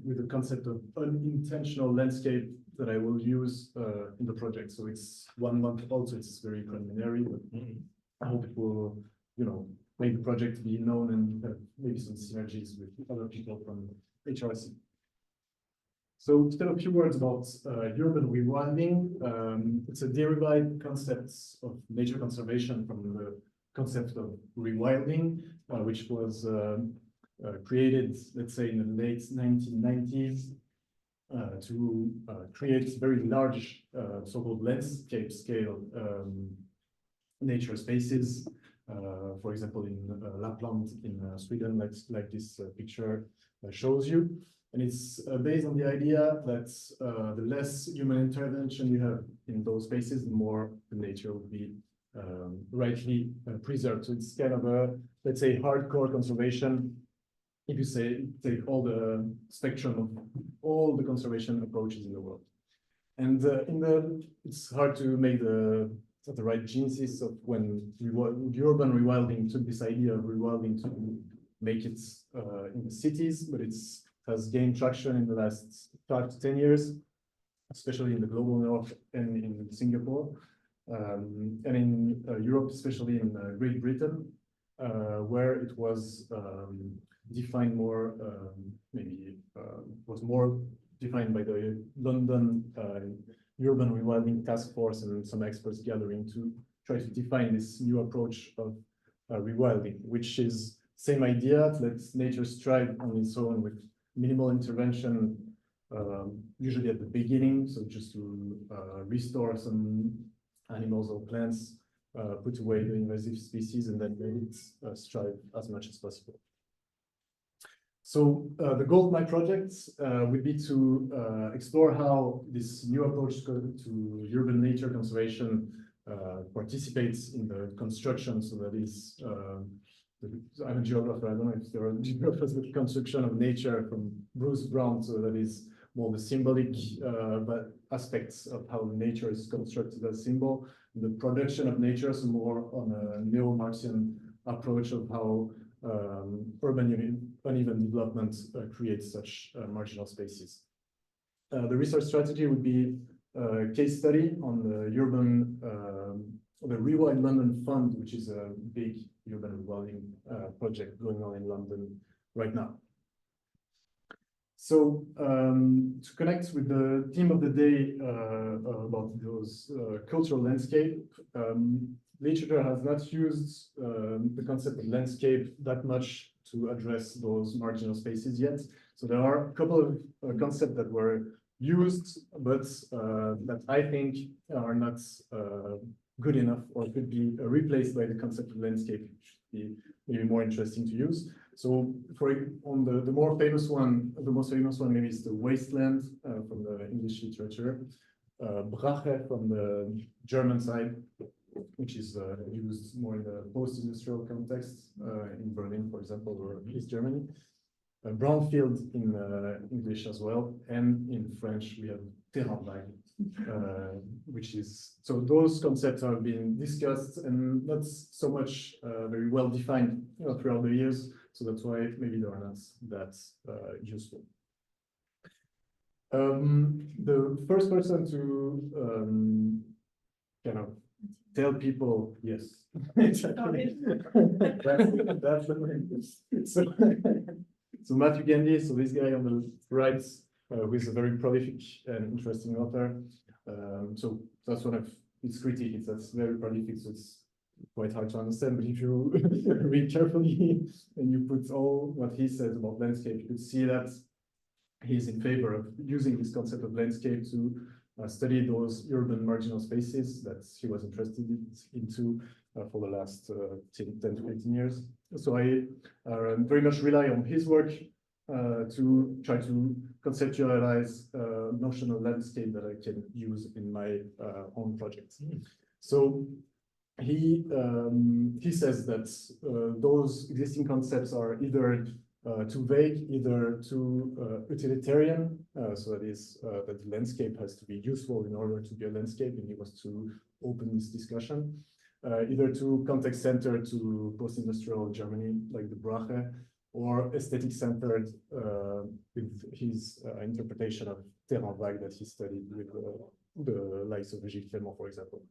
with the concept of unintentional landscape that I will use in the project. So it's 1 month old, so it's very preliminary, but I hope it will, make the project be known and have maybe some synergies with other people from HRC. So to tell a few words about urban rewilding, it's a derived concept of nature conservation from the concept of rewilding, which was created, let's say, in the late 1990s to create very large so-called landscape scale nature spaces. For example, in Lapland in Sweden, like this picture shows you. And it's based on the idea that the less human intervention you have in those spaces, the more the nature will be rightly preserved. So it's kind of a, let's say, hardcore conservation. If you say, take all the spectrum of all the conservation approaches in the world. And it's hard to make the right genesis of when urban rewilding took this idea of rewilding to make it in the cities, but it's has gained traction in the last 5 to 10 years, especially in the global north and in Singapore, and in Europe, especially in Great Britain, where it was defined more, was more defined by the London Urban Rewilding Task Force and some experts gathering to try to define this new approach of rewilding, which is same idea, let nature strive on its own with minimal intervention, usually at the beginning, so just to restore some animals or plants, put away the invasive species, and then let it strive as much as possible. So the goal of my project would be to explore how this new approach to urban nature conservation participates in the construction. So that is, I'm a geographer. I don't know if there are geographers with construction of nature from Bruce Brown. So that is more the symbolic but aspects of how nature is constructed as symbol. The production of nature, so more on a neo-Marxian approach of how uneven development creates such marginal spaces. The research strategy would be a case study on the urban, the Rewild London Fund, which is a big urban rewilding project going on in London right now. So to connect with the theme of the day about those cultural landscape, literature has not used the concept of landscape that much to address those marginal spaces yet. So there are a couple of concepts that were used, but that I think are not good enough or could be replaced by the concept of landscape, which would be maybe more interesting to use. So on the more famous one, the most famous one maybe is the wasteland from the English literature, Brache from the German side, which is used more in the post-industrial context in Berlin, for example, or East Germany. Brownfield in English as well, and in French we have terrain vague, which is, so those concepts have been discussed and not so much very well defined throughout the years, so that's why maybe they are not that useful. The first person to kind of tell people, yes, exactly. That's the main. So Matthew Gandhi, so this guy on the right, who is a very prolific and interesting author. So that's one of his critiques. That's very prolific, so it's quite hard to understand. But if you read carefully and you put all what he says about landscape, you could see that he's in favor of using this concept of landscape to study those urban marginal spaces that he was interested into for the last 10 to 18 years. So I very much rely on his work to try to conceptualize notional landscape that I can use in my own projects. So he says that those existing concepts are either too vague, either too utilitarian, so that is that the landscape has to be useful in order to be a landscape, and he was to open this discussion, either too context-centered to post-industrial Germany, like the Brache, or aesthetic-centered with his interpretation of terrain vague that he studied with the likes of Gilles Clément, for example.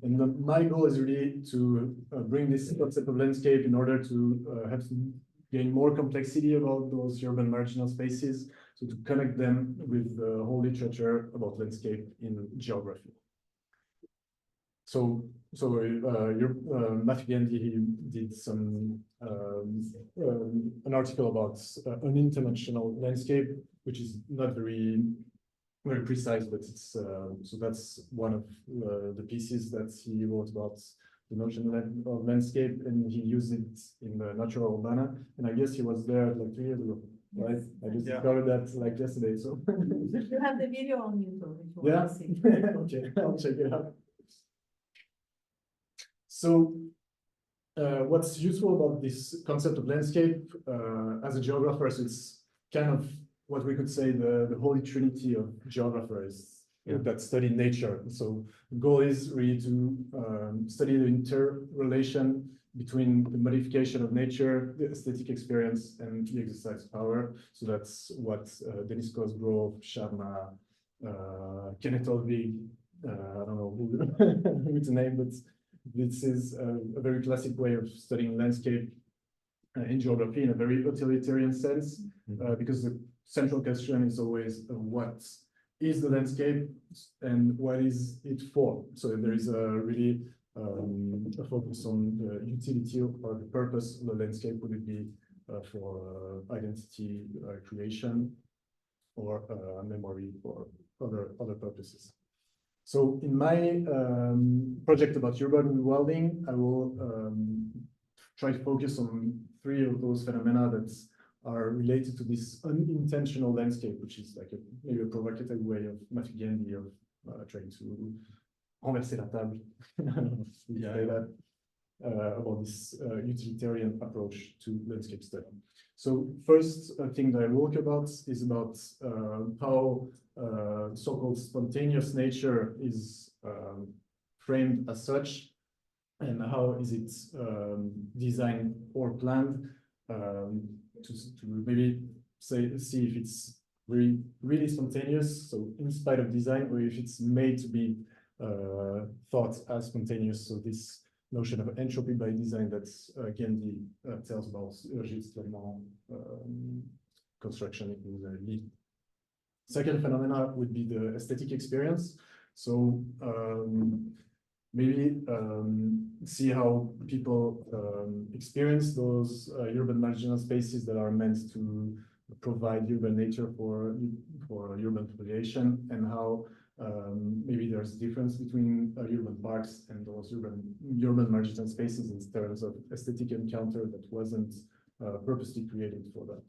And my goal is really to bring this concept of landscape in order to have to gain more complexity about those urban marginal spaces, so to connect them with the whole literature about landscape in geography. So Matthew Gandhi, he did some an article about an interdimensional landscape, which is not very precise, but it's so that's one of the pieces that he wrote about the notion of landscape, and he used it in the Natura Urbana, and I guess he was there like 2 years ago, right? I just discovered that like yesterday. So You have the video on YouTube. If you yeah, want to see. okay, I'll check it out. So what's useful about this concept of landscape as a geographer, so it's kind of what we could say the holy trinity of geographers that study nature. So the goal is really to study the interrelation between the modification of nature, the aesthetic experience, and the exercise power. So that's what Denis Cosgrove, Sharma, Kenneth Olvig, I don't know who to name, but this is a very classic way of studying landscape in geography in a very utilitarian sense, because the central question is always what is the landscape and what is it for? So there is a really a focus on the utility or the purpose of the landscape. Would it be for identity creation or memory or other purposes? So in my project about urban rewilding, I will try to focus on 3 of those phenomena that are related to this unintentional landscape, which is like maybe a provocative way of Matugendi of trying to renverser la table, say that, about this utilitarian approach to landscape study. So first thing that I will talk about is about how so-called spontaneous nature is framed as such, and how is it designed or planned to maybe see if it's really spontaneous, so in spite of design, or if it's made to be thought as spontaneous. So this notion of entropy by design that Gandhi tells about construction in the lead. Second phenomena would be the aesthetic experience. So maybe see how people experience those urban marginal spaces that are meant to provide urban nature for urban population, and how maybe there's a difference between urban parks and those urban marginal spaces in terms of aesthetic encounter that wasn't purposely created for that.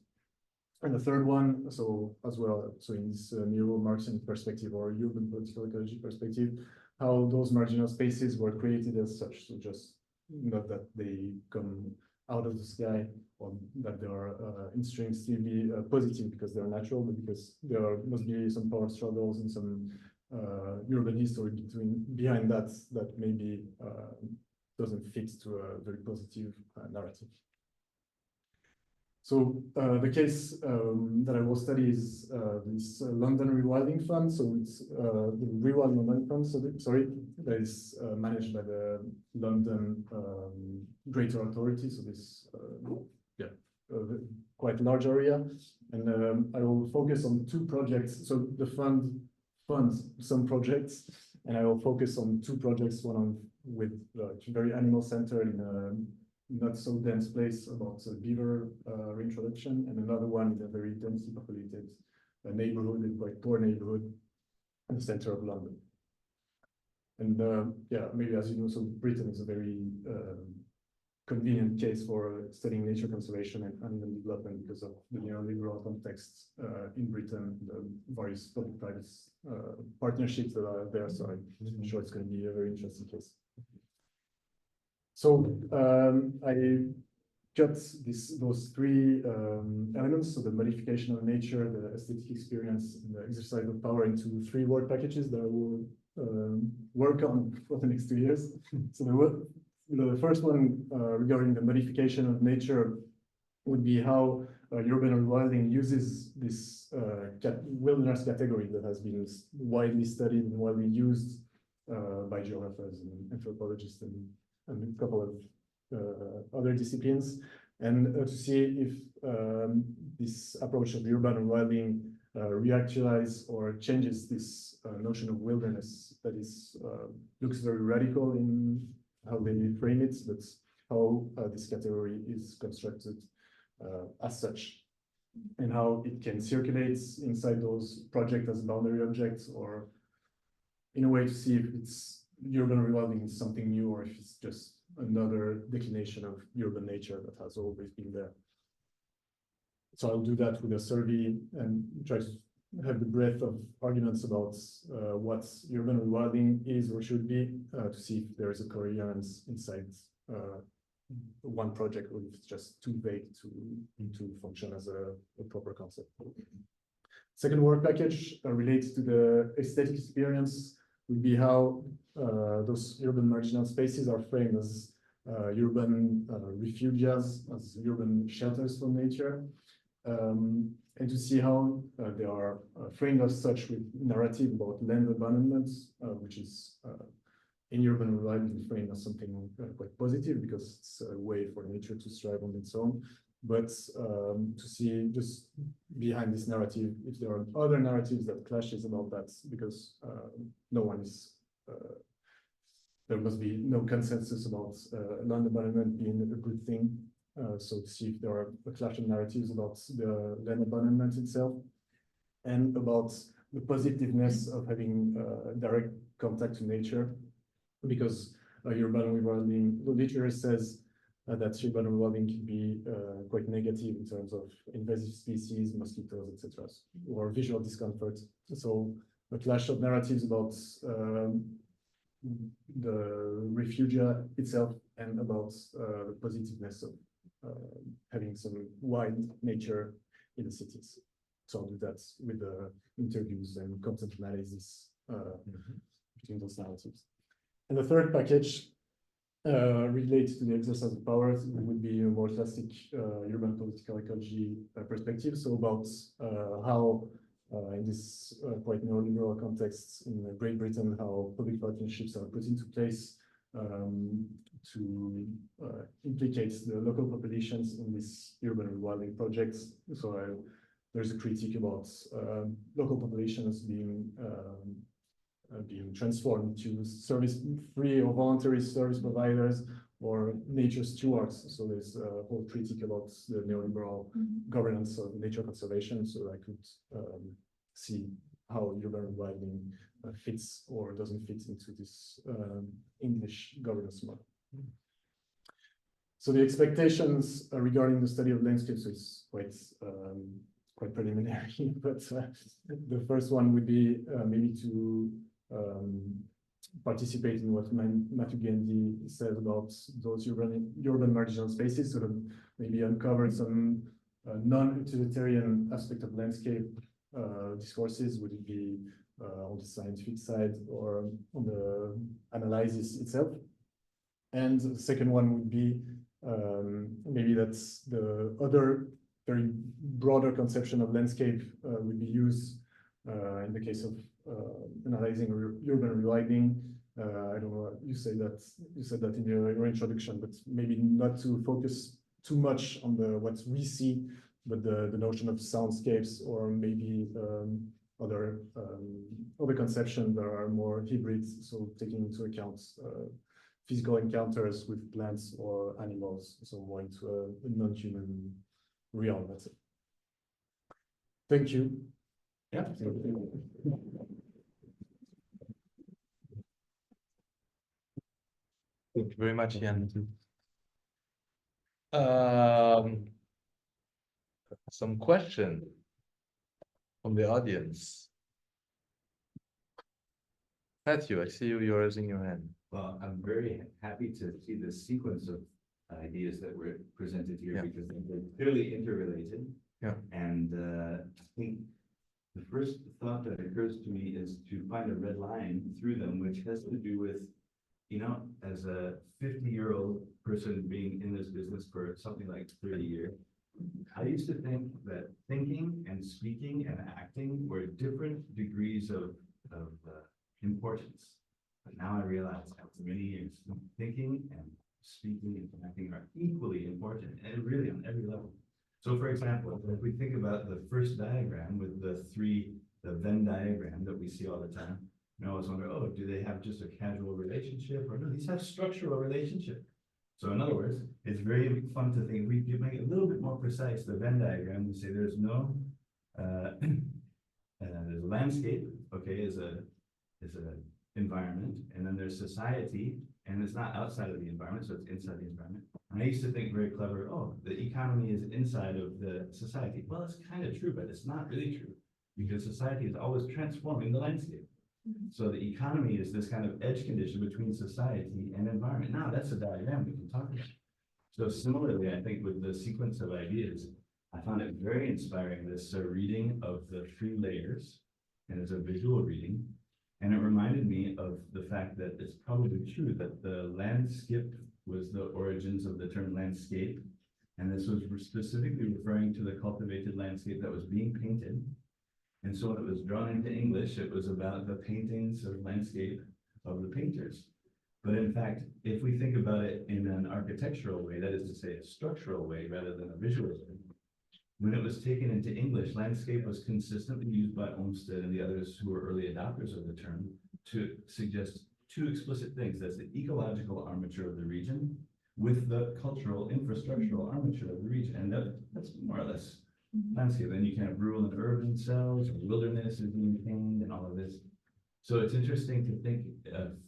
And the third one, so as well, so in this neo-Marxian perspective or urban political ecology perspective, how those marginal spaces were created as such. So just not that they come out of the sky, or that they are instinctively positive because they're natural, but because there must be some power struggles and some urban history behind that maybe doesn't fit to a very positive narrative. So the case that I will study is this London Rewilding Fund. So it's the Rewilding London Fund, that is managed by the London Greater Authority. So this, quite large area. And I will focus on two projects. So the fund funds some projects, and I will focus on two projects, one with very animal-centered in a not so dense place about beaver reintroduction, and another one in a very densely populated neighborhood, a quite poor neighborhood in the center of London. And maybe as you know, so Britain is a very convenient case for studying nature conservation and uneven development because of the neoliberal context in Britain, the various public-private partnerships that are there. So I'm sure it's going to be a very interesting case. So I cut those three elements, so the modification of nature, the aesthetic experience, and the exercise of power, into three work packages that I will work on for the next 2 years. So the first one regarding the modification of nature would be how urban rewilding uses this wilderness category that has been widely studied and widely used by geographers and anthropologists and a couple of other disciplines, and to see if this approach of urban rewilding reactualize or changes this notion of wilderness that is looks very radical in how they frame it, but how this category is constructed as such, and how it can circulate inside those projects as boundary objects, or in a way to see if it's urban rewilding is something new, or if it's just another declination of urban nature that has always been there. So I'll do that with a survey and try to have the breadth of arguments about what urban rewilding is or should be, to see if there is a coherence inside one project, or if it's just too vague to function as a proper concept. Second work package relates to the aesthetic experience, would be how those urban marginal spaces are framed as urban refuges, as urban shelters from nature, and to see how they are framed as such with narrative about land abandonment, which is in urban rewilding framed as something quite positive because it's a way for nature to strive on its own. But to see just behind this narrative, if there are other narratives that clashes about that, because no one is, there must be no consensus about land abandonment being a good thing. So to see if there are a clash of narratives about the land abandonment itself, and about the positiveness of having direct contact to nature, because urban rewilding literature says that urban rewilding can be quite negative in terms of invasive species, mosquitoes, etc., or visual discomfort. So a clash of narratives about the refugia itself and about the positiveness of having some wild nature in the cities. So I'll do that with the interviews and content analysis between those narratives. And the third package related to the exercise of powers would be a more classic urban political ecology perspective. So about how in this quite neoliberal context in Great Britain, how public partnerships are put into place to implicate the local populations in these urban rewilding projects. So there's a critique about local populations being transformed to service-free or voluntary service providers or nature stewards. So there's a whole critique about the neoliberal governance of nature conservation. So I could see how urban rewilding fits or doesn't fit into this English governance model. So the expectations regarding the study of landscapes is quite preliminary, but the first one would be maybe to participate in what Matthew Gandy said about those urban marginal spaces, sort of maybe uncover some non-utilitarian aspect of landscape discourses. Would it be on the scientific side or on the analysis itself? And the second one would be maybe that's the other very broader conception of landscape would be used in the case of analyzing urban rewilding. I don't know, you said that in your introduction, but maybe not to focus too much on what we see, but the notion of soundscapes or maybe other conceptions that are more hybrid, so taking into account physical encounters with plants or animals, so more into a non-human realm, that's it. Thank you. Yeah. Thank you very much, Jan. Some question from the audience. Matthew, I see you're raising your hand. Well, I'm very happy to see the sequence of ideas that were presented here because they're clearly interrelated. Yeah. And I think the first thought that occurs to me is to find a red line through them, which has to do with, you know, as a 50-year-old person being in this business for something like 30 years, I used to think that thinking and speaking and acting were different degrees of importance. But now I realize after many years, thinking and speaking and acting are equally important, and really on every level. So for example, if we think about the first diagram with the Venn diagram that we see all the time, you know, I always wonder, oh, do they have just a casual relationship, or no, these have structural relationship. So in other words, it's very fun to think, if we could make it a little bit more precise, the Venn diagram, we say there's no, there's a landscape, okay, is a environment, and then there's society, and it's not outside of the environment, so it's inside the environment. And I used to think very clever, oh, the economy is inside of the society. Well, it's kind of true, but it's not really true, because society is always transforming the landscape. So the economy is this kind of edge condition between society and environment. Now that's a diagram we can talk about. So similarly, I think with the sequence of ideas, I found it very inspiring, this reading of the 3 layers, and it's a visual reading. And it reminded me of the fact that it's probably true that the landscape was the origins of the term landscape. And this was specifically referring to the cultivated landscape that was being painted. And so when it was drawn into English, it was about the paintings of landscape of the painters. But in fact, if we think about it in an architectural way, that is to say a structural way rather than a visual way, when it was taken into English, landscape was consistently used by Olmsted and the others who were early adopters of the term to suggest 2 explicit things. That's the ecological armature of the region with the cultural infrastructural armature of the region. And that's more or less landscape. Then you can have rural and urban cells, or wilderness is maintained, and all of this. So it's interesting to think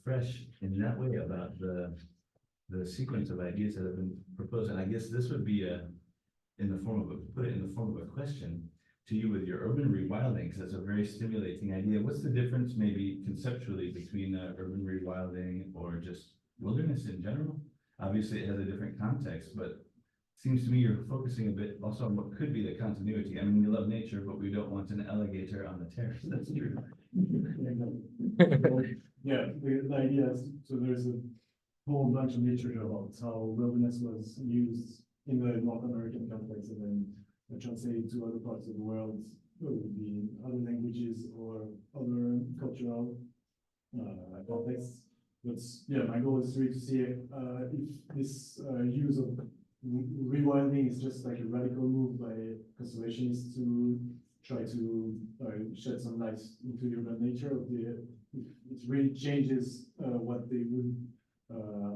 fresh in that way about the sequence of ideas that have been proposed propose, and I guess this would be in the form of put it in the form of a question to you with your urban rewilding, because that's a very stimulating idea. What's the difference maybe conceptually between urban rewilding or just wilderness in general? Obviously, it has a different context, but it seems to me you're focusing a bit also on what could be the continuity. I mean, we love nature, but we don't want an alligator on the terrace. That's true. Yeah, the idea is, so there's a whole bunch of literature about how wilderness was used in the North American context and then translated to other parts of the world, whether it be other languages or other cultural contexts. But yeah, my goal is really to see if this use of rewilding is just like a radical move by conservationists to try to shed some light into the urban nature of the. It really changes what they would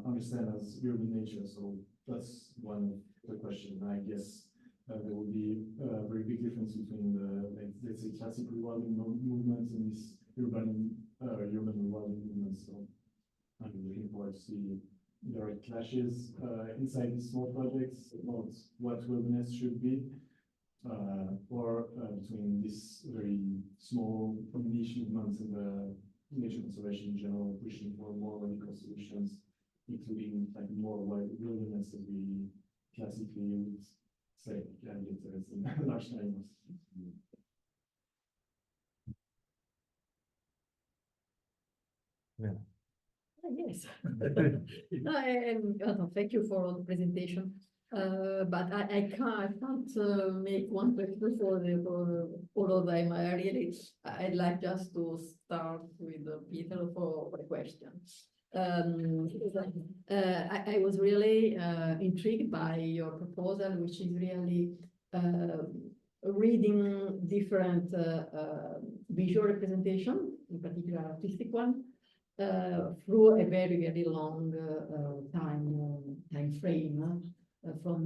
understand as urban nature. So that's one of the questions. I guess there will be a very big difference between the, like, let's say, classic rewilding movements and this urban rewilding movements. So I'm looking forward to see direct clashes inside these small projects about what wilderness should be, or between this very small niche movements in the nature conservation in general, pushing for more radical solutions, including like more wilderness as we classically would say, alligators and large animals. Yeah. Yes. Thank you for the presentation. But I can't make one question for all of them. I'd like just to start with Peter for a question. I was really intrigued by your proposal, which is really reading different visual representation, in particular artistic one, through a very, very long time frame, from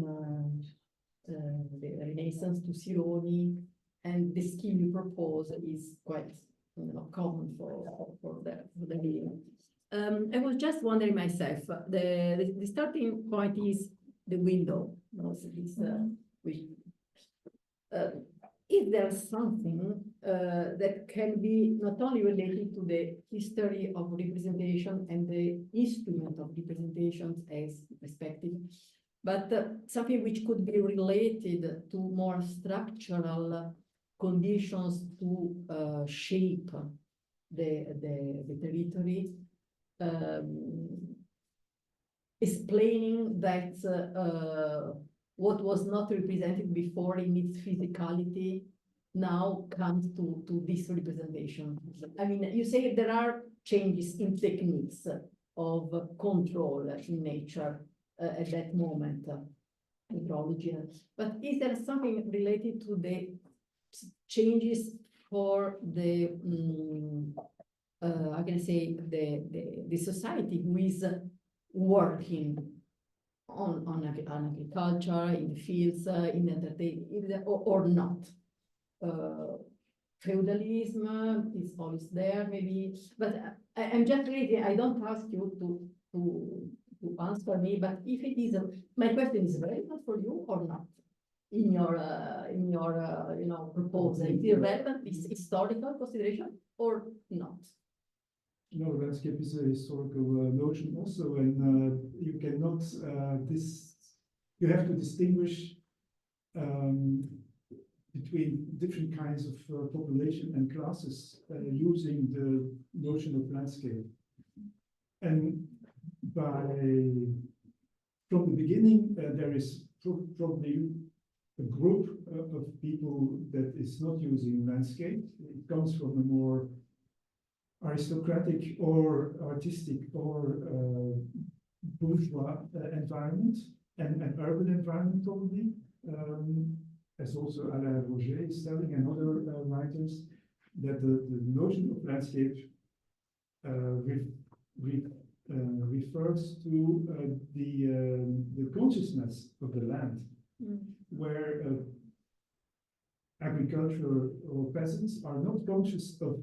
the Renaissance to Sironi, and the scheme you propose is quite common for the reading. I was just wondering myself, the starting point is the window. So this, is there something that can be not only related to the history of representation and the instrument of representations as perspective, but something which could be related to more structural conditions to shape the territory, explaining that what was not represented before in its physicality now comes to this representation. I mean, you say there are changes in techniques of control in nature at that moment, ecology, but is there something related to the changes for the how can I say, the society who is working on agriculture, in the fields, in entertainment, or not? Feudalism is always there, maybe, but I'm just reading. I don't ask you to answer me, but if it is, my question is relevant for you or not in your proposal. Is it relevant? Is historical consideration or not? No, landscape is a historical notion also, and you cannot you have to distinguish between different kinds of population and classes using the notion of landscape. And from the beginning, there is probably a group of people that is not using landscape. It comes from a more aristocratic or artistic or bourgeois environment, and an urban environment probably, as also Alain Roger is telling, and other writers, that the notion of landscape refers to the consciousness of the land, where agriculture or peasants are not conscious of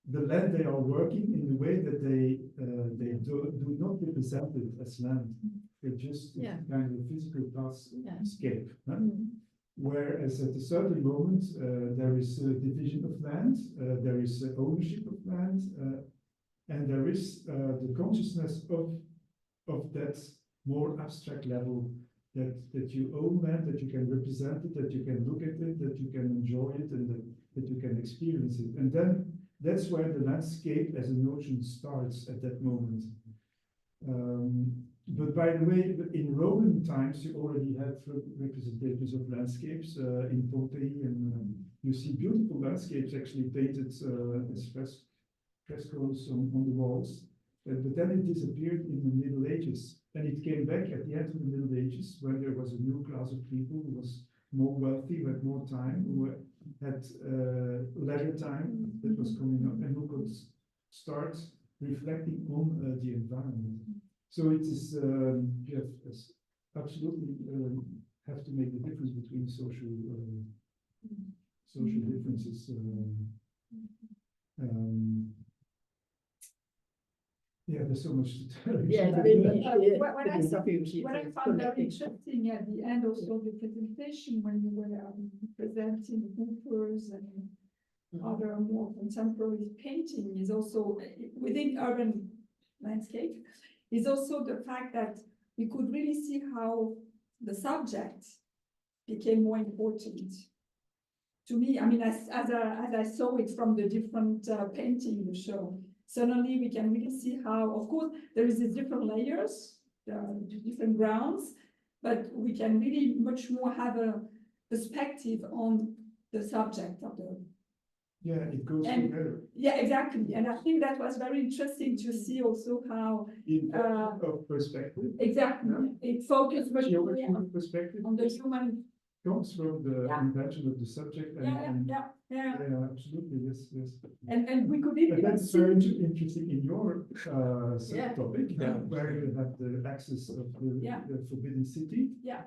the land they are working in the way that they do not represent it as land. just Yeah. kind of a physical Yeah. landscape. Huh? Mm. Whereas at a certain moment, there is a division of land, there is ownership of land, and there is the consciousness of that more abstract level that you own land, that you can represent it, that you can look at it, that you can enjoy it, and that you can experience it. And then that's where the landscape as a notion starts at that moment. But by the way, in Roman times, you already had representations of landscapes in Pompeii, and you see beautiful landscapes actually painted as frescoes on the walls. But then it disappeared in the Middle Ages, and it came back at the end of the Middle Ages when there was a new class of people who was more wealthy, who had more time, who had leisure time that was coming up, and who could start reflecting on the environment. So it is, you have absolutely have to make the difference between social differences. Yeah, there's so much to tell. Yeah, What I it's a found huge what I thing, found very collecting. interesting at the end also of the presentation, when you were presenting Hoopers and other more contemporary painting, is also within urban landscape, is also the fact that we could really see how the subject became more important. To me, I mean, as I saw it from the different painting you show, suddenly we can really see how, of course, there is these different layers, different grounds, but we can really much more have a perspective on the subject of the. Yeah, it goes And- together. Yeah, exactly. And I think that was very interesting to see also how, In of perspective. exactly, it focused much more Geographical perspective on the human. comes from the Yeah. invention of the subject, and Yeah. yeah, absolutely, yes. And we could And even that's see. very interesting in your Yeah. subtopic, Yeah. where you have the axis of Yeah. the forbidden city. Yeah.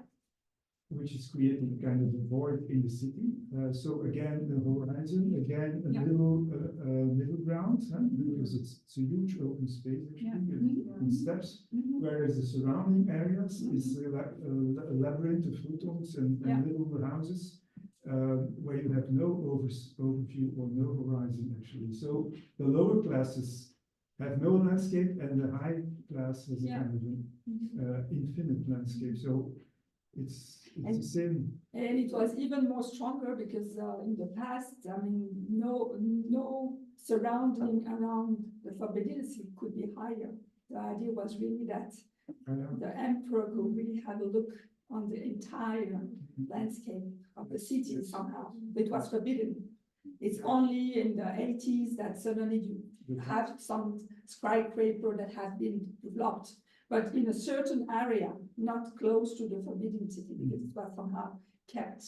Which is creating kind of a void in the city. So again, the horizon, again, a Yeah. middle ground, because it's a huge open space Yeah. actually, and steps. Whereas the surrounding areas is a labyrinth of footholds and Yeah. little houses, where you have no overview or no horizon actually. So the lower classes have no landscape, and the high class has a Yeah. kind of an infinite landscape. So it's And- the same. And it was even more stronger because in the past, I mean, no surrounding around the forbidden city could be higher. The idea was really that the emperor could really have a look on the entire landscape of the city somehow. It was forbidden. It's only in the 80s that suddenly you have some skyscraper that has been developed, but in a certain area, not close to the forbidden city, because it was somehow kept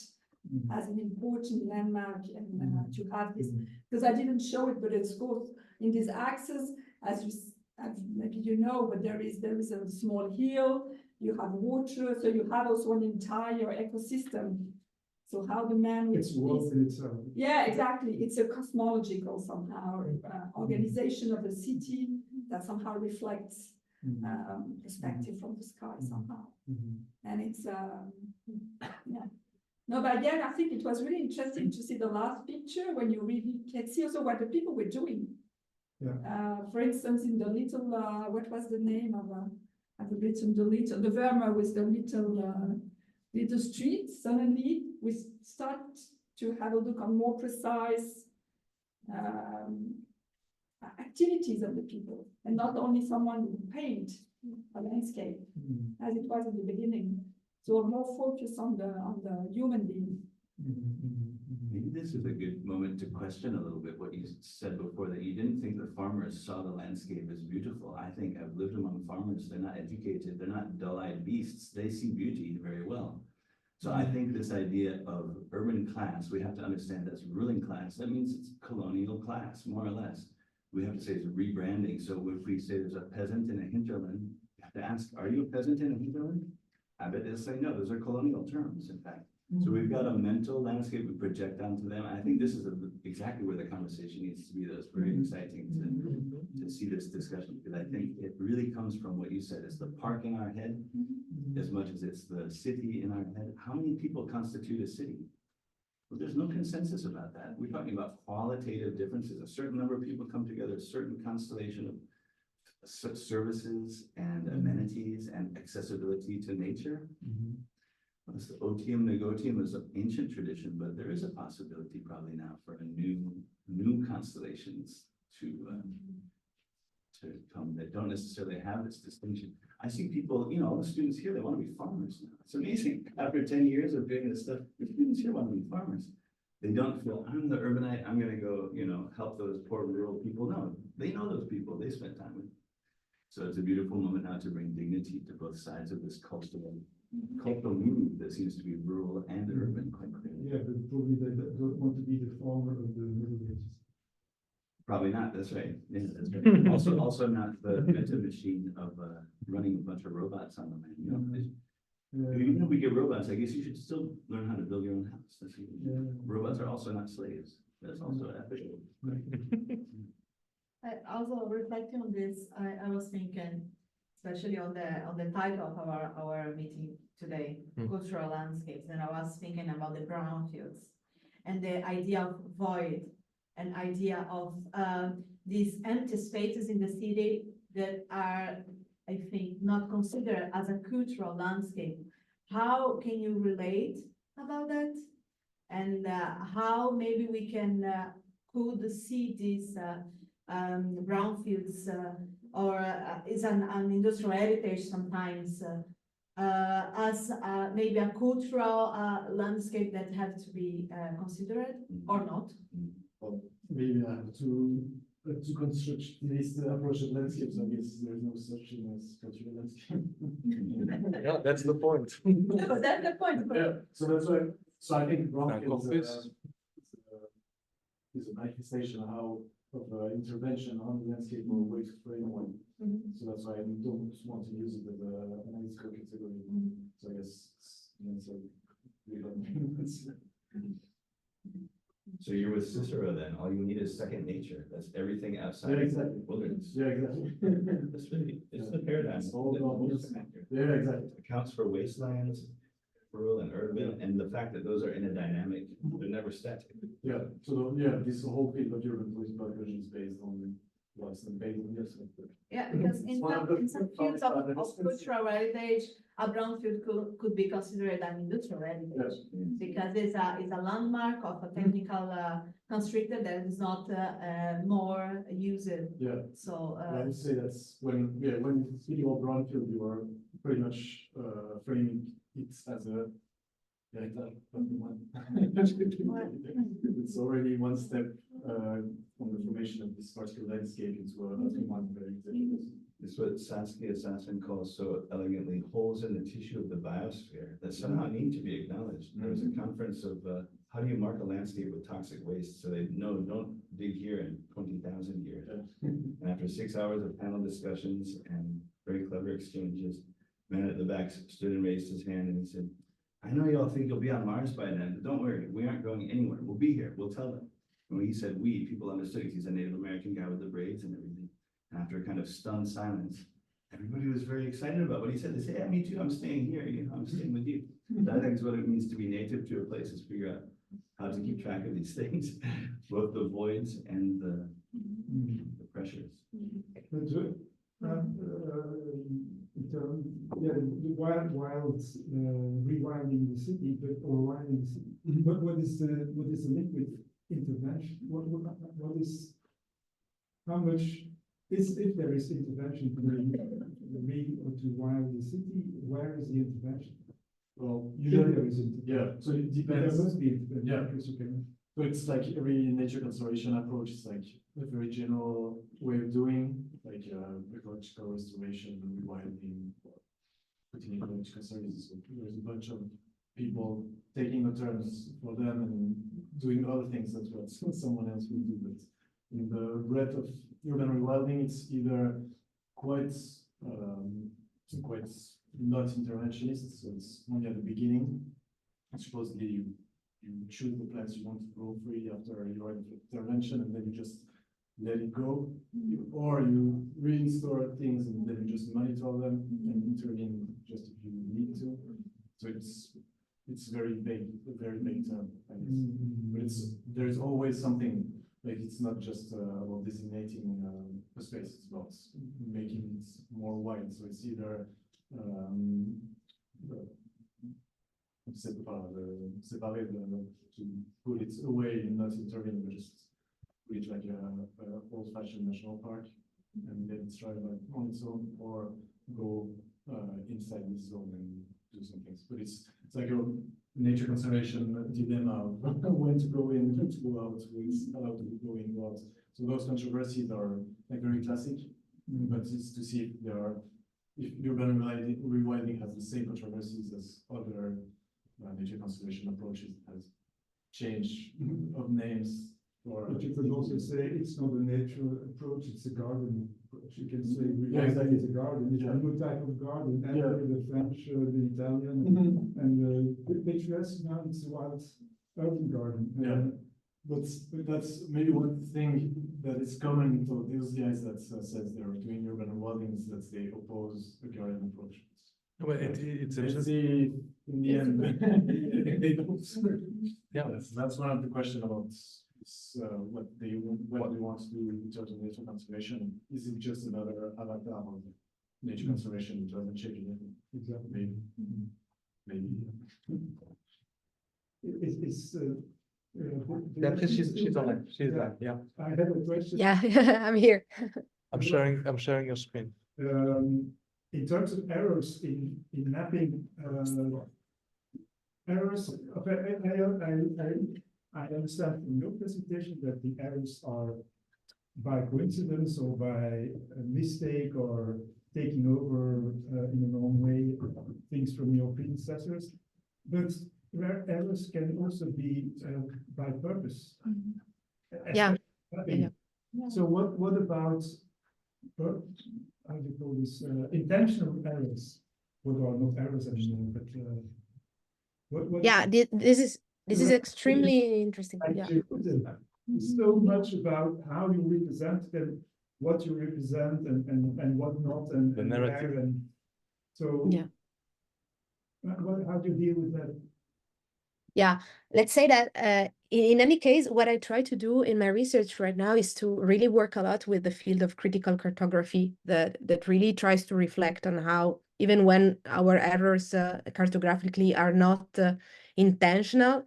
as an important landmark, and to have this, because I didn't show it, but it's both in this axis, as maybe you know, but there is a small hill, you have water, so you have also an entire ecosystem. So how the man It's world in itself. yeah, exactly. It's a cosmological somehow organization of the city that somehow reflects perspective from the sky somehow. And it's yeah. No, but again, I think it was really interesting to see the last picture when you really can see also what the people were doing. Yeah. For instance, in the little what was the name of I've written the Vermeer with the little street. Suddenly we start to have a look on more precise activities of the people, and not only someone who paint a landscape as it was in the beginning. So more focus on the human being. Maybe this is a good moment to question a little bit what you said before, that you didn't think the farmers saw the landscape as beautiful. I think I've lived among farmers. They're not educated. They're not dull-eyed beasts. They see beauty very well. So I think this idea of urban class, we have to understand that's ruling class. That means it's colonial class, more or less. We have to say it's rebranding. So if we say there's a peasant in a hinterland, you have to ask, are you a peasant in a hinterland? I bet they'll say, no, those are colonial terms, in fact. So we've got a mental landscape we project onto them. I think this is exactly where the conversation needs to be. That's very exciting to see this discussion, because I think it really comes from what you said. It's the park in our head as much as it's the city in our head. How many people constitute a city? Well, there's no consensus about that. We're talking about qualitative differences. A certain number of people come together, a certain constellation of services and amenities and accessibility to nature. It's the otium negotium is an ancient tradition, but there is a possibility probably now for a new constellations to come that don't necessarily have this distinction. I see people, you know, all the students here, they want to be farmers now. It's amazing. After 10 years of doing this stuff, the students here want to be farmers. They don't feel, I'm the urbanite, I'm going to go, you know, help those poor rural people. No, they know those people, they spent time with them. So it's a beautiful moment now to bring dignity to both sides of this cultural move that seems to be rural and urban quite clearly. Yeah, but probably they don't want to be the farmer of the Middle Ages. Probably not, that's right. Yeah, that's right. Also not the meta machine of running a bunch of robots on the land. You know, even if we get robots, I guess you should still learn how to build your own house. That's robots are also not slaves. That's also ethical. Also reflecting on this, I was thinking, especially on the title of our meeting today, cultural landscapes, and I was thinking about the brownfields and the idea of void, an idea of these empty spaces in the city that are, I think, not considered as a cultural landscape. How can you relate about that? And how maybe we can could see these brownfields or is an industrial heritage sometimes as maybe a cultural landscape that have to be considered or not? Well, maybe to construct this approach of landscapes, I guess there's no such thing as cultural landscape. Yeah, that's the point. No, that's the point. Yeah, so that's why. So I think brownfields is a manifestation of intervention on the landscape or way to frame one. So that's why I don't want to use it as an analytical category. So I guess it's So you're with Cicero then. All you need is second nature. That's everything outside Yeah, exactly. of wilderness. Yeah, exactly. That's really, it's the paradigm. It's all about that Yeah, exactly. accounts for wastelands, rural and urban, and the fact that those are in a dynamic, they're never static. Yeah, so this whole field of urban police biology is based on what's based on this. Yeah, because in some fields of cultural heritage, a brownfield could be considered an industrial heritage because it's a landmark of a technical constrictor that is not more used. Yeah. So I would say that's when speaking of brownfield, you are pretty much framing it as a it's already one step from the formation of this particular landscape into a one very executive. It's what Saskia Sassen calls so elegantly holes in the tissue of the biosphere that somehow need to be acknowledged. There was a conference of how do you mark a landscape with toxic waste so they know don't dig here in 20,000 years. And after 6 hours of panel discussions and very clever exchanges, man at the back stood and raised his hand and he said, I know y'all think you'll be on Mars by then, but don't worry, we aren't going anywhere. We'll be here. We'll tell them. And when he said we, people understood because he's a Native American guy with the braids and everything. And after a kind of stunned silence, everybody was very excited about what he said. They said, yeah, me too. I'm staying here. You know, I'm staying with you. That I think is what it means to be native to a place, is figure out how to keep track of these things, both the voids and the pressures. Wild rewilding the city, or wilding the city. What is the link with intervention? What is how much is, if there is intervention to wild the city? Where is the intervention? Well, Usually there is so it depends. There must be intervention. Yeah. So it's like every nature conservation approach is like a very general way of doing, like ecological restoration, rewilding, putting in ecological services. So there's a bunch of people taking the terms for them and doing other things that's what someone else will do. But in the breadth of urban rewilding, it's either quite not interventionist, so it's only at the beginning, supposedly you choose the plants you want to grow free after your intervention, and then you just let it go, or you reinstore things and then you just monitor them and intervene just if you need to. So it's very vague term, I guess. But there's always something, like it's not just about designating a space, it's about making it more wide. So it's either separate to put it away and not intervene, but just reach like a old-fashioned national park and let it thrive on its own, or go inside this zone and do some things. But it's like a nature conservation dilemma of when to go in, when to go out, who's allowed to go in, go out. So those controversies are like very classic, but it's to see if urban rewilding has the same controversies as other nature conservation approaches, has change of names. But you could also say it's not a natural approach, it's a garden approach. You can say Yeah, exactly. it's a garden, it's a new type of garden, and the French, the Italian, and the picturesque, now it's a wild urban garden. But that's maybe one thing that is common to those guys that says they're doing urban rewilding is that they oppose the garden approach. Well, it's Let's interesting. see in the end. They don't. Yeah. That's one of the questions about what they want to do in terms of nature conservation. Is it just another avatar of nature conservation which doesn't change anything? Exactly. Maybe. She's online. She's live. Yeah. I have a question. Yeah, I'm here. I'm sharing your screen. In terms of errors in mapping, errors, I understand from your presentation that the errors are by coincidence or by a mistake or taking over in the wrong way things from your predecessors, but where errors can also be by purpose. Yeah. So what about how do you call this intentional errors? What are not errors anymore, but what Yeah, this is extremely interesting. Yeah. So much about how you represent them, what you represent, and what not, and The narrative. where, and so Yeah. How do you deal with that? Yeah, let's say that in any case, what I try to do in my research right now is to really work a lot with the field of critical cartography that really tries to reflect on how, even when our errors cartographically are not intentional,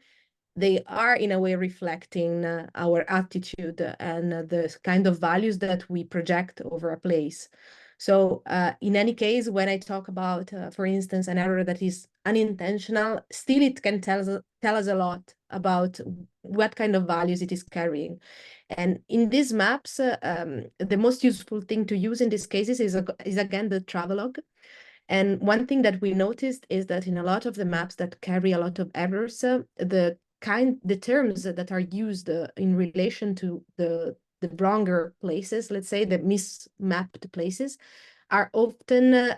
they are in a way reflecting our attitude and the kind of values that we project over a place. So in any case, when I talk about, for instance, an error that is unintentional, still it can tell us a lot about what kind of values it is carrying. And in these maps, the most useful thing to use in these cases is again the travelogue. And one thing that we noticed is that in a lot of the maps that carry a lot of errors, the terms that are used in relation to the wronger places, let's say the mismapped places, are often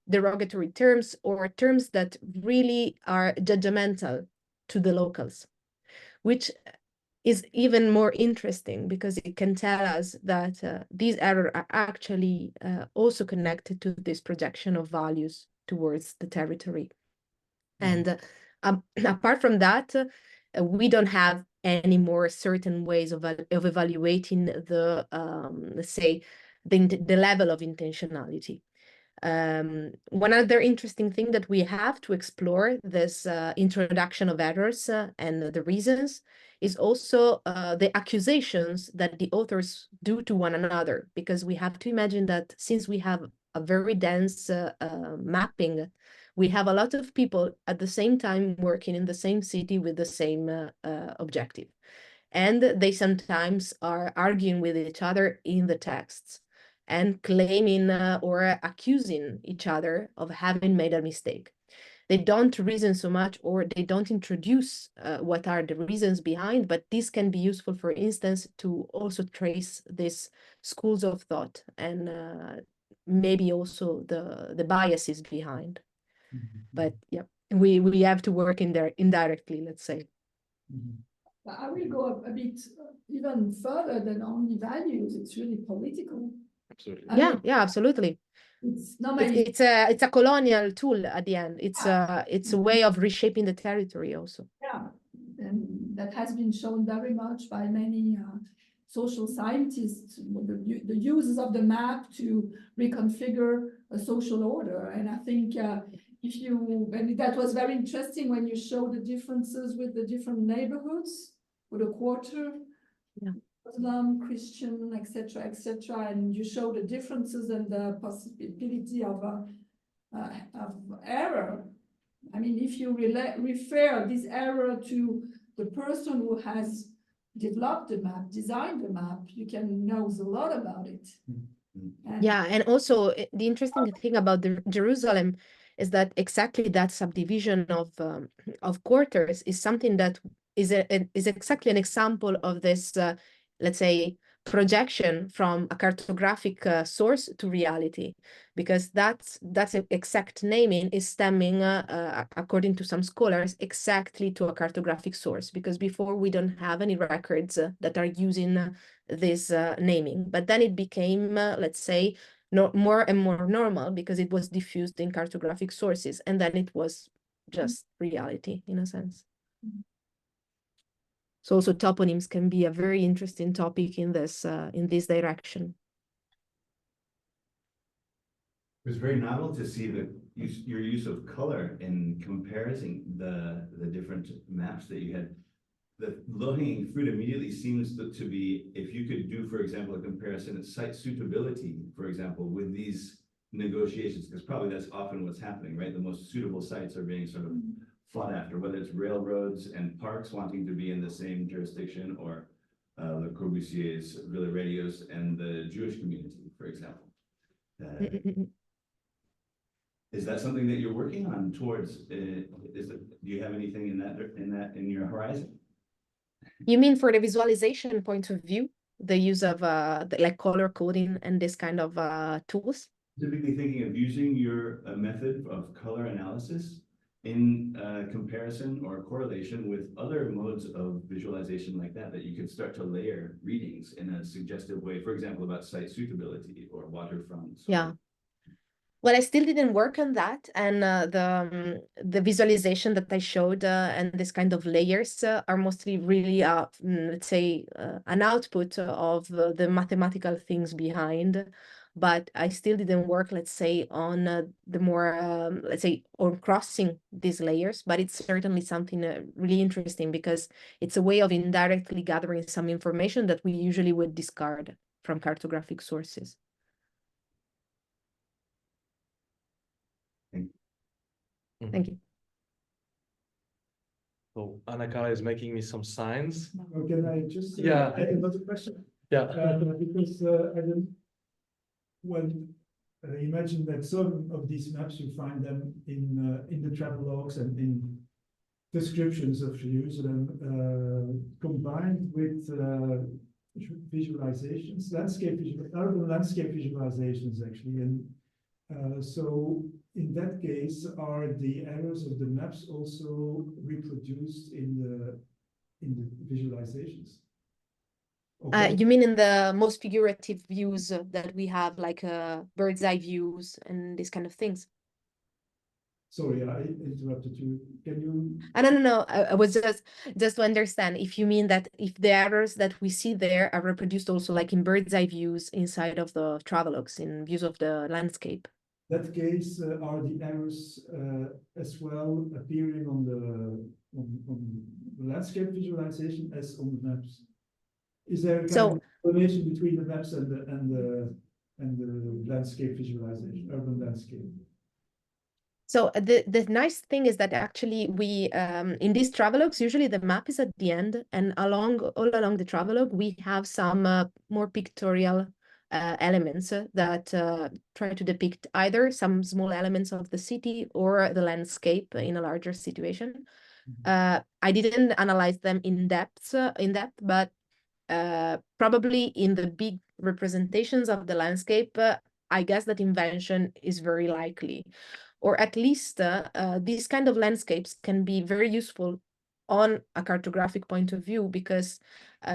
derogatory terms or terms that really are judgmental to the locals, which is even more interesting because it can tell us that these errors are actually also connected to this projection of values towards the territory. And apart from that, we don't have any more certain ways of evaluating the, let's say, the level of intentionality. One other interesting thing that we have to explore this introduction of errors and the reasons is also the accusations that the authors do to one another, because we have to imagine that since we have a very dense mapping, we have a lot of people at the same time working in the same city with the same objective. And they sometimes are arguing with each other in the texts and claiming or accusing each other of having made a mistake. They don't reason so much, or they don't introduce what are the reasons behind, but this can be useful, for instance, to also trace these schools of thought and maybe also the biases behind. But yeah, we have to work in there indirectly, let's say. But I will go a bit even further than only values. It's really political. Absolutely. I Yeah, mean, yeah, absolutely. it's not many. It's a colonial tool at the end. It's a way of reshaping the territory also. Yeah, and that has been shown very much by many social scientists, the uses of the map to reconfigure a social order. And I think and that was very interesting when you show the differences with the different neighborhoods, with a quarter, Yeah. Muslim, Christian, etc., and you show the differences and the possibility of error. I mean, if you refer this error to the person who has developed the map, designed the map, you can know a lot about it. And Yeah, and also the interesting thing about Jerusalem is that exactly that subdivision of quarters is something that is exactly an example of this, let's say, projection from a cartographic source to reality, because that's exact naming is stemming, according to some scholars, exactly to a cartographic source, because before we don't have any records that are using this naming, but then it became, let's say, more and more normal because it was diffused in cartographic sources, and then it was just reality in a sense. So also toponyms can be a very interesting topic in this direction. It was very novel to see your use of color in comparison the different maps that you had. The low-hanging fruit immediately seems to be, if you could do, for example, a comparison of site suitability, for example, with these negotiations, because probably that's often what's happening, right? The most suitable sites are being sort of fought after, whether it's railroads and parks wanting to be in the same jurisdiction, or Le Corbusier's Villa Radios and the Jewish community, for example. Is that something that you're working on towards? Do you have anything in your horizon? You mean for the visualization point of view, the use of like color coding and this kind of tools? Typically thinking of using your method of color analysis in comparison or correlation with other modes of visualization like that you could start to layer readings in a suggestive way, for example, about site suitability or waterfronts. Yeah. Well, I still didn't work on that, and the visualization that I showed and this kind of layers are mostly really, let's say, an output of the mathematical things behind. But I still didn't work, let's say, on the more, let's say, on crossing these layers. But it's certainly something really interesting because it's a way of indirectly gathering some information that we usually would discard from cartographic sources. Thank you. So Anna Carla is making me some signs. Oh, can I just Yeah. add another question? Yeah. Because I don't. Well, imagine that some of these maps you find them in the travel logs and in descriptions of Jerusalem, combined with visualizations, urban landscape visualizations actually, and so in that case, are the errors of the maps also reproduced in the visualizations? Okay. You mean in the most figurative views that we have, like bird's eye views and these kind of things? Sorry, I interrupted you. Can you? No. I was just to understand if you mean that if the errors that we see there are reproduced also like in bird's eye views inside of the travelogues, in views of the landscape. That case, are the errors as well appearing on the landscape visualization as on the maps? Is there a kind of relation between the maps and the landscape visualization, urban landscape? So the nice thing is that actually we in these travelogues usually the map is at the end, and all along the travelogue we have some more pictorial elements that try to depict either some small elements of the city or the landscape in a larger situation. I didn't analyze them in depth, but probably in the big representations of the landscape, I guess that invention is very likely. or at least these kind of landscapes can be very useful on a cartographic point of view, because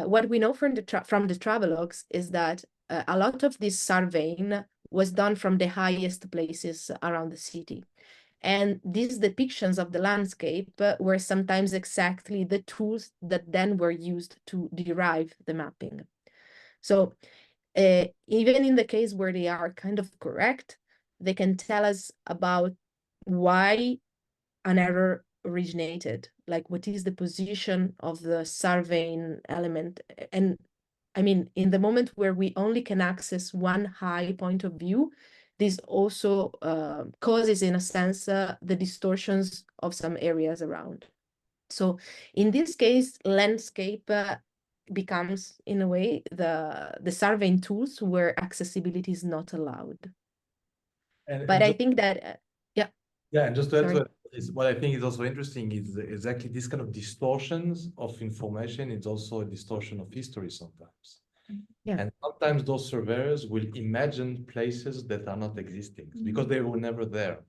what we know from the travelogues is that a lot of this surveying was done from the highest places around the city. And these depictions of the landscape were sometimes exactly the tools that then were used to derive the mapping. So even in the case where they are kind of correct, they can tell us about why an error originated, like what is the position of the surveying element. And I mean, in the moment where we only can access one high point of view, this also causes, in a sense, the distortions of some areas around. So in this case, landscape becomes, in a way, the surveying tools where accessibility is not allowed. But I think that, yeah. Yeah, and just to add to Sorry. it, is what I think is also interesting is exactly this kind of distortions of information. It's also a distortion of history sometimes. Yeah. And sometimes those surveyors will imagine places that are not existing because they were never there.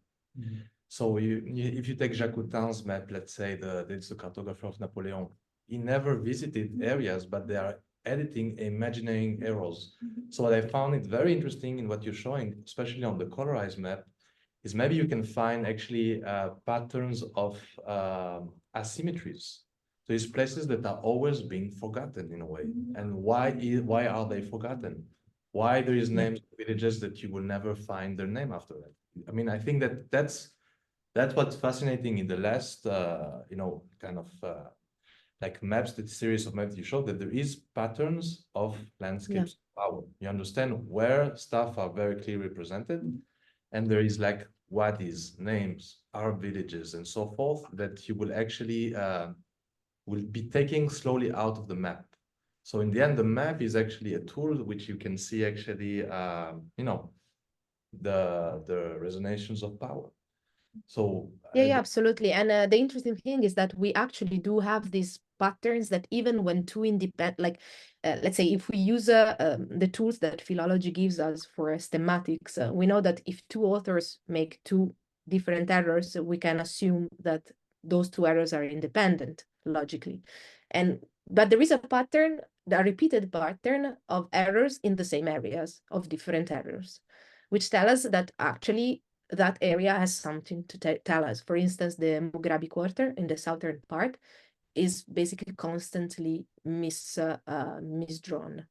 So if you take Jacques Coutin's map, let's say it's the cartographer of Napoleon, he never visited areas, but they are editing imagining errors. So what I found it very interesting in what you're showing, especially on the colorized map, is maybe you can find actually patterns of asymmetries. So it's places that are always being forgotten in a way. And why are they forgotten? Why there is names of villages that you will never find their name after that? I mean, I think that's what's fascinating in the last, kind of like maps, that series of maps you showed, that there is patterns of landscapes power. You understand where stuff are very clearly represented, and there is like what is names, are villages, and so forth, that you will actually will be taking slowly out of the map. So in the end, the map is actually a tool which you can see actually, the resonations of power. So Yeah, absolutely. And the interesting thing is that we actually do have these patterns that even when two independent, like let's say if we use the tools that philology gives us for thematics, we know that if two authors make two different errors, we can assume that those two errors are independent logically. But there is a pattern, a repeated pattern of errors in the same areas, of different errors, which tell us that actually that area has something to tell us. For instance, the Mugrabi quarter in the southern part is basically constantly misdrawn.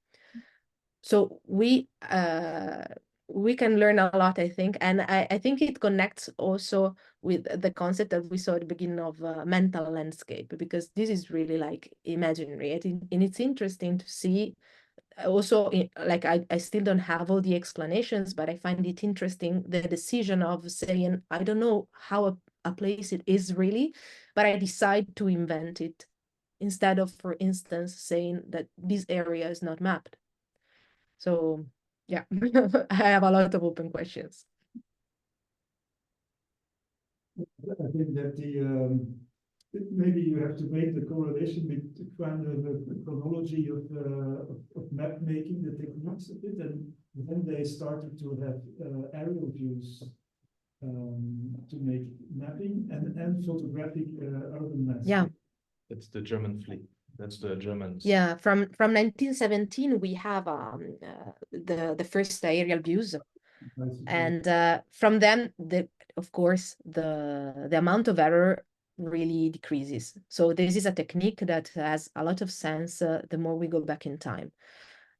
So we can learn a lot, I think, and I think it connects also with the concept that we saw at the beginning of mental landscape, because this is really like imaginary, and it's interesting to see. Also, like I still don't have all the explanations, but I find it interesting, the decision of saying, I don't know how a place it is really, but I decide to invent it instead of, for instance, saying that this area is not mapped. So yeah, I have a lot of open questions. I think that maybe you have to make the correlation between the chronology of map making, the techniques of it, and then they started to have aerial views to make mapping and photographic urban landscape. Yeah. It's the German fleet. That's the Germans. Yeah, from 1917 we have the first aerial views, and from them of course the amount of error really decreases. So this is a technique that has a lot of sense the more we go back in time.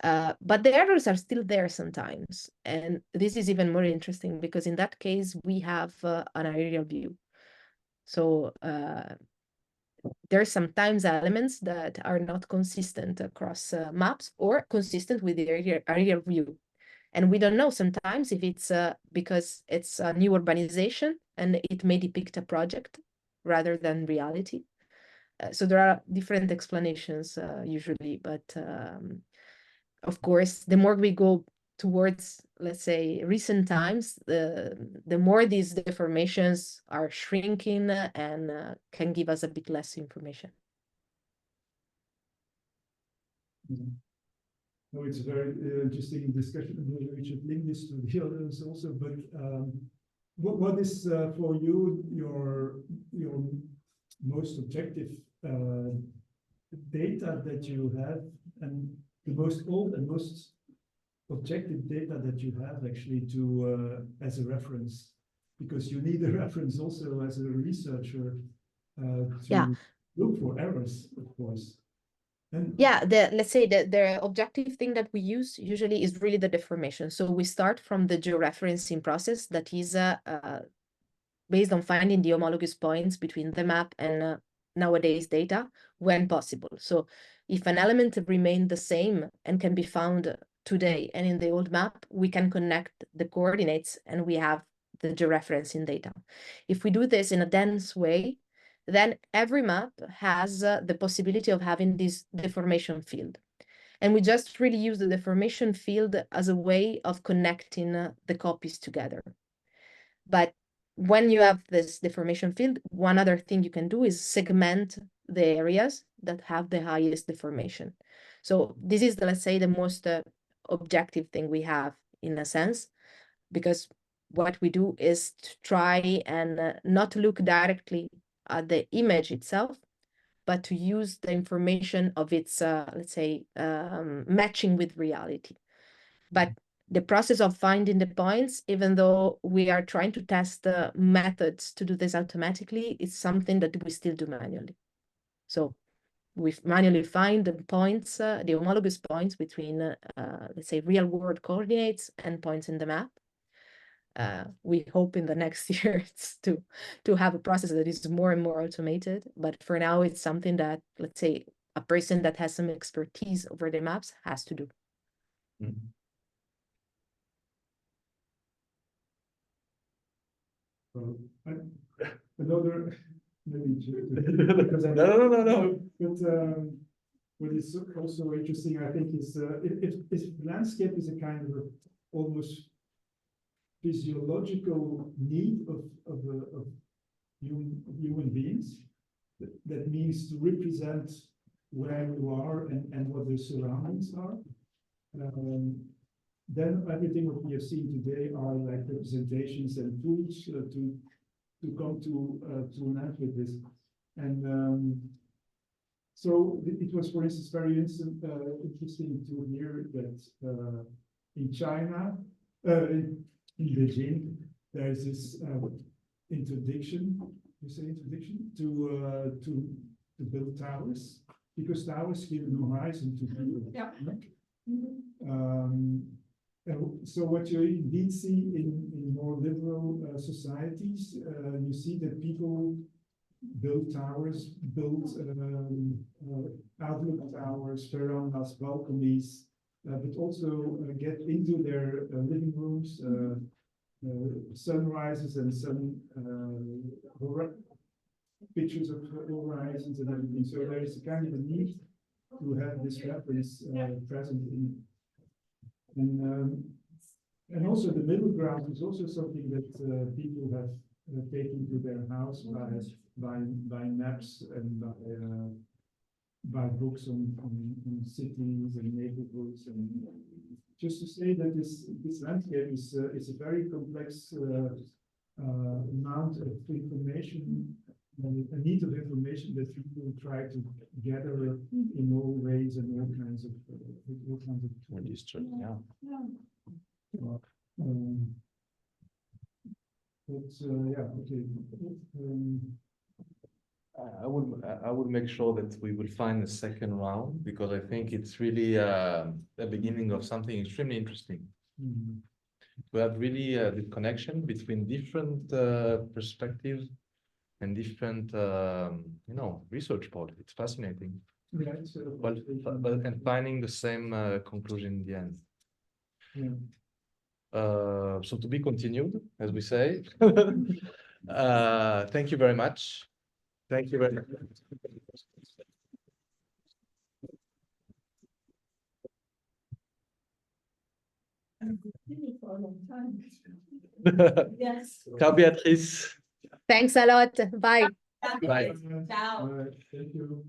But the errors are still there sometimes, and this is even more interesting because in that case we have an aerial view. So there are sometimes elements that are not consistent across maps or consistent with the aerial view. And we don't know sometimes if it's because it's a new urbanization and it may depict a project rather than reality. So there are different explanations usually, but of course, the more we go towards, let's say, recent times, the more these deformations are shrinking and can give us a bit less information. No, it's a very interesting discussion. We should link this to the others also, but what is for you your most objective data that you have, and the most old and most objective data that you have actually to as a reference, because you need a reference also as a researcher to look for errors, of course. And yeah, let's say that the objective thing that we use usually is really the deformation. So we start from the georeferencing process that is based on finding the homologous points between the map and nowadays data when possible. So if an element remained the same and can be found today and in the old map, we can connect the coordinates and we have the georeferencing data. If we do this in a dense way, then every map has the possibility of having this deformation field. And we just really use the deformation field as a way of connecting the copies together. But when you have this deformation field, one other thing you can do is segment the areas that have the highest deformation. So this is, let's say, the most objective thing we have in a sense, because what we do is to try and not look directly at the image itself, but to use the information of its, let's say, matching with reality. But the process of finding the points, even though we are trying to test the methods to do this automatically, is something that we still do manually. So we manually find the points, the homologous points between, let's say, real world coordinates and points in the map. We hope in the next years to have a process that is more and more automated. But for now, it's something that, let's say, a person that has some expertise over the maps has to do. Mm. Another maybe because I No. But what is also interesting, I think, is if landscape is a kind of almost physiological need of human beings. That means to represent where you are and what the surroundings are. Then everything what we have seen today are like representations and tools to come to an end with this. And so it was, for instance, very interesting to hear that in China, in Beijing, there is this interdiction. You say interdiction to build towers, because towers give no horizon to people. Yeah. So what you indeed see in more liberal societies, you see that people build towers, build outlook towers, verandas, balconies, but also get into their living rooms, sunrises and sun pictures of horizons and everything. So there is a kind of a need to have this reference present in. And also the middle ground is also something that people have taken to their house by maps and by books on cities and neighborhoods. And just to say that this landscape is a very complex amount of information, a need of information that people try to gather in all ways and all kinds of I would make sure that we will find a second round, because I think it's really the beginning of something extremely interesting. Mm-hmm. We have really the connection between different perspectives and different, research points. It's fascinating. Yeah, And finding the same conclusion in the end. Yeah. So to be continued, as we say. Thank you very much. Thank you very much. For a long time. Yes. Ciao, Beatrice. Thanks a lot. Bye. Bye. Ciao. Thank you.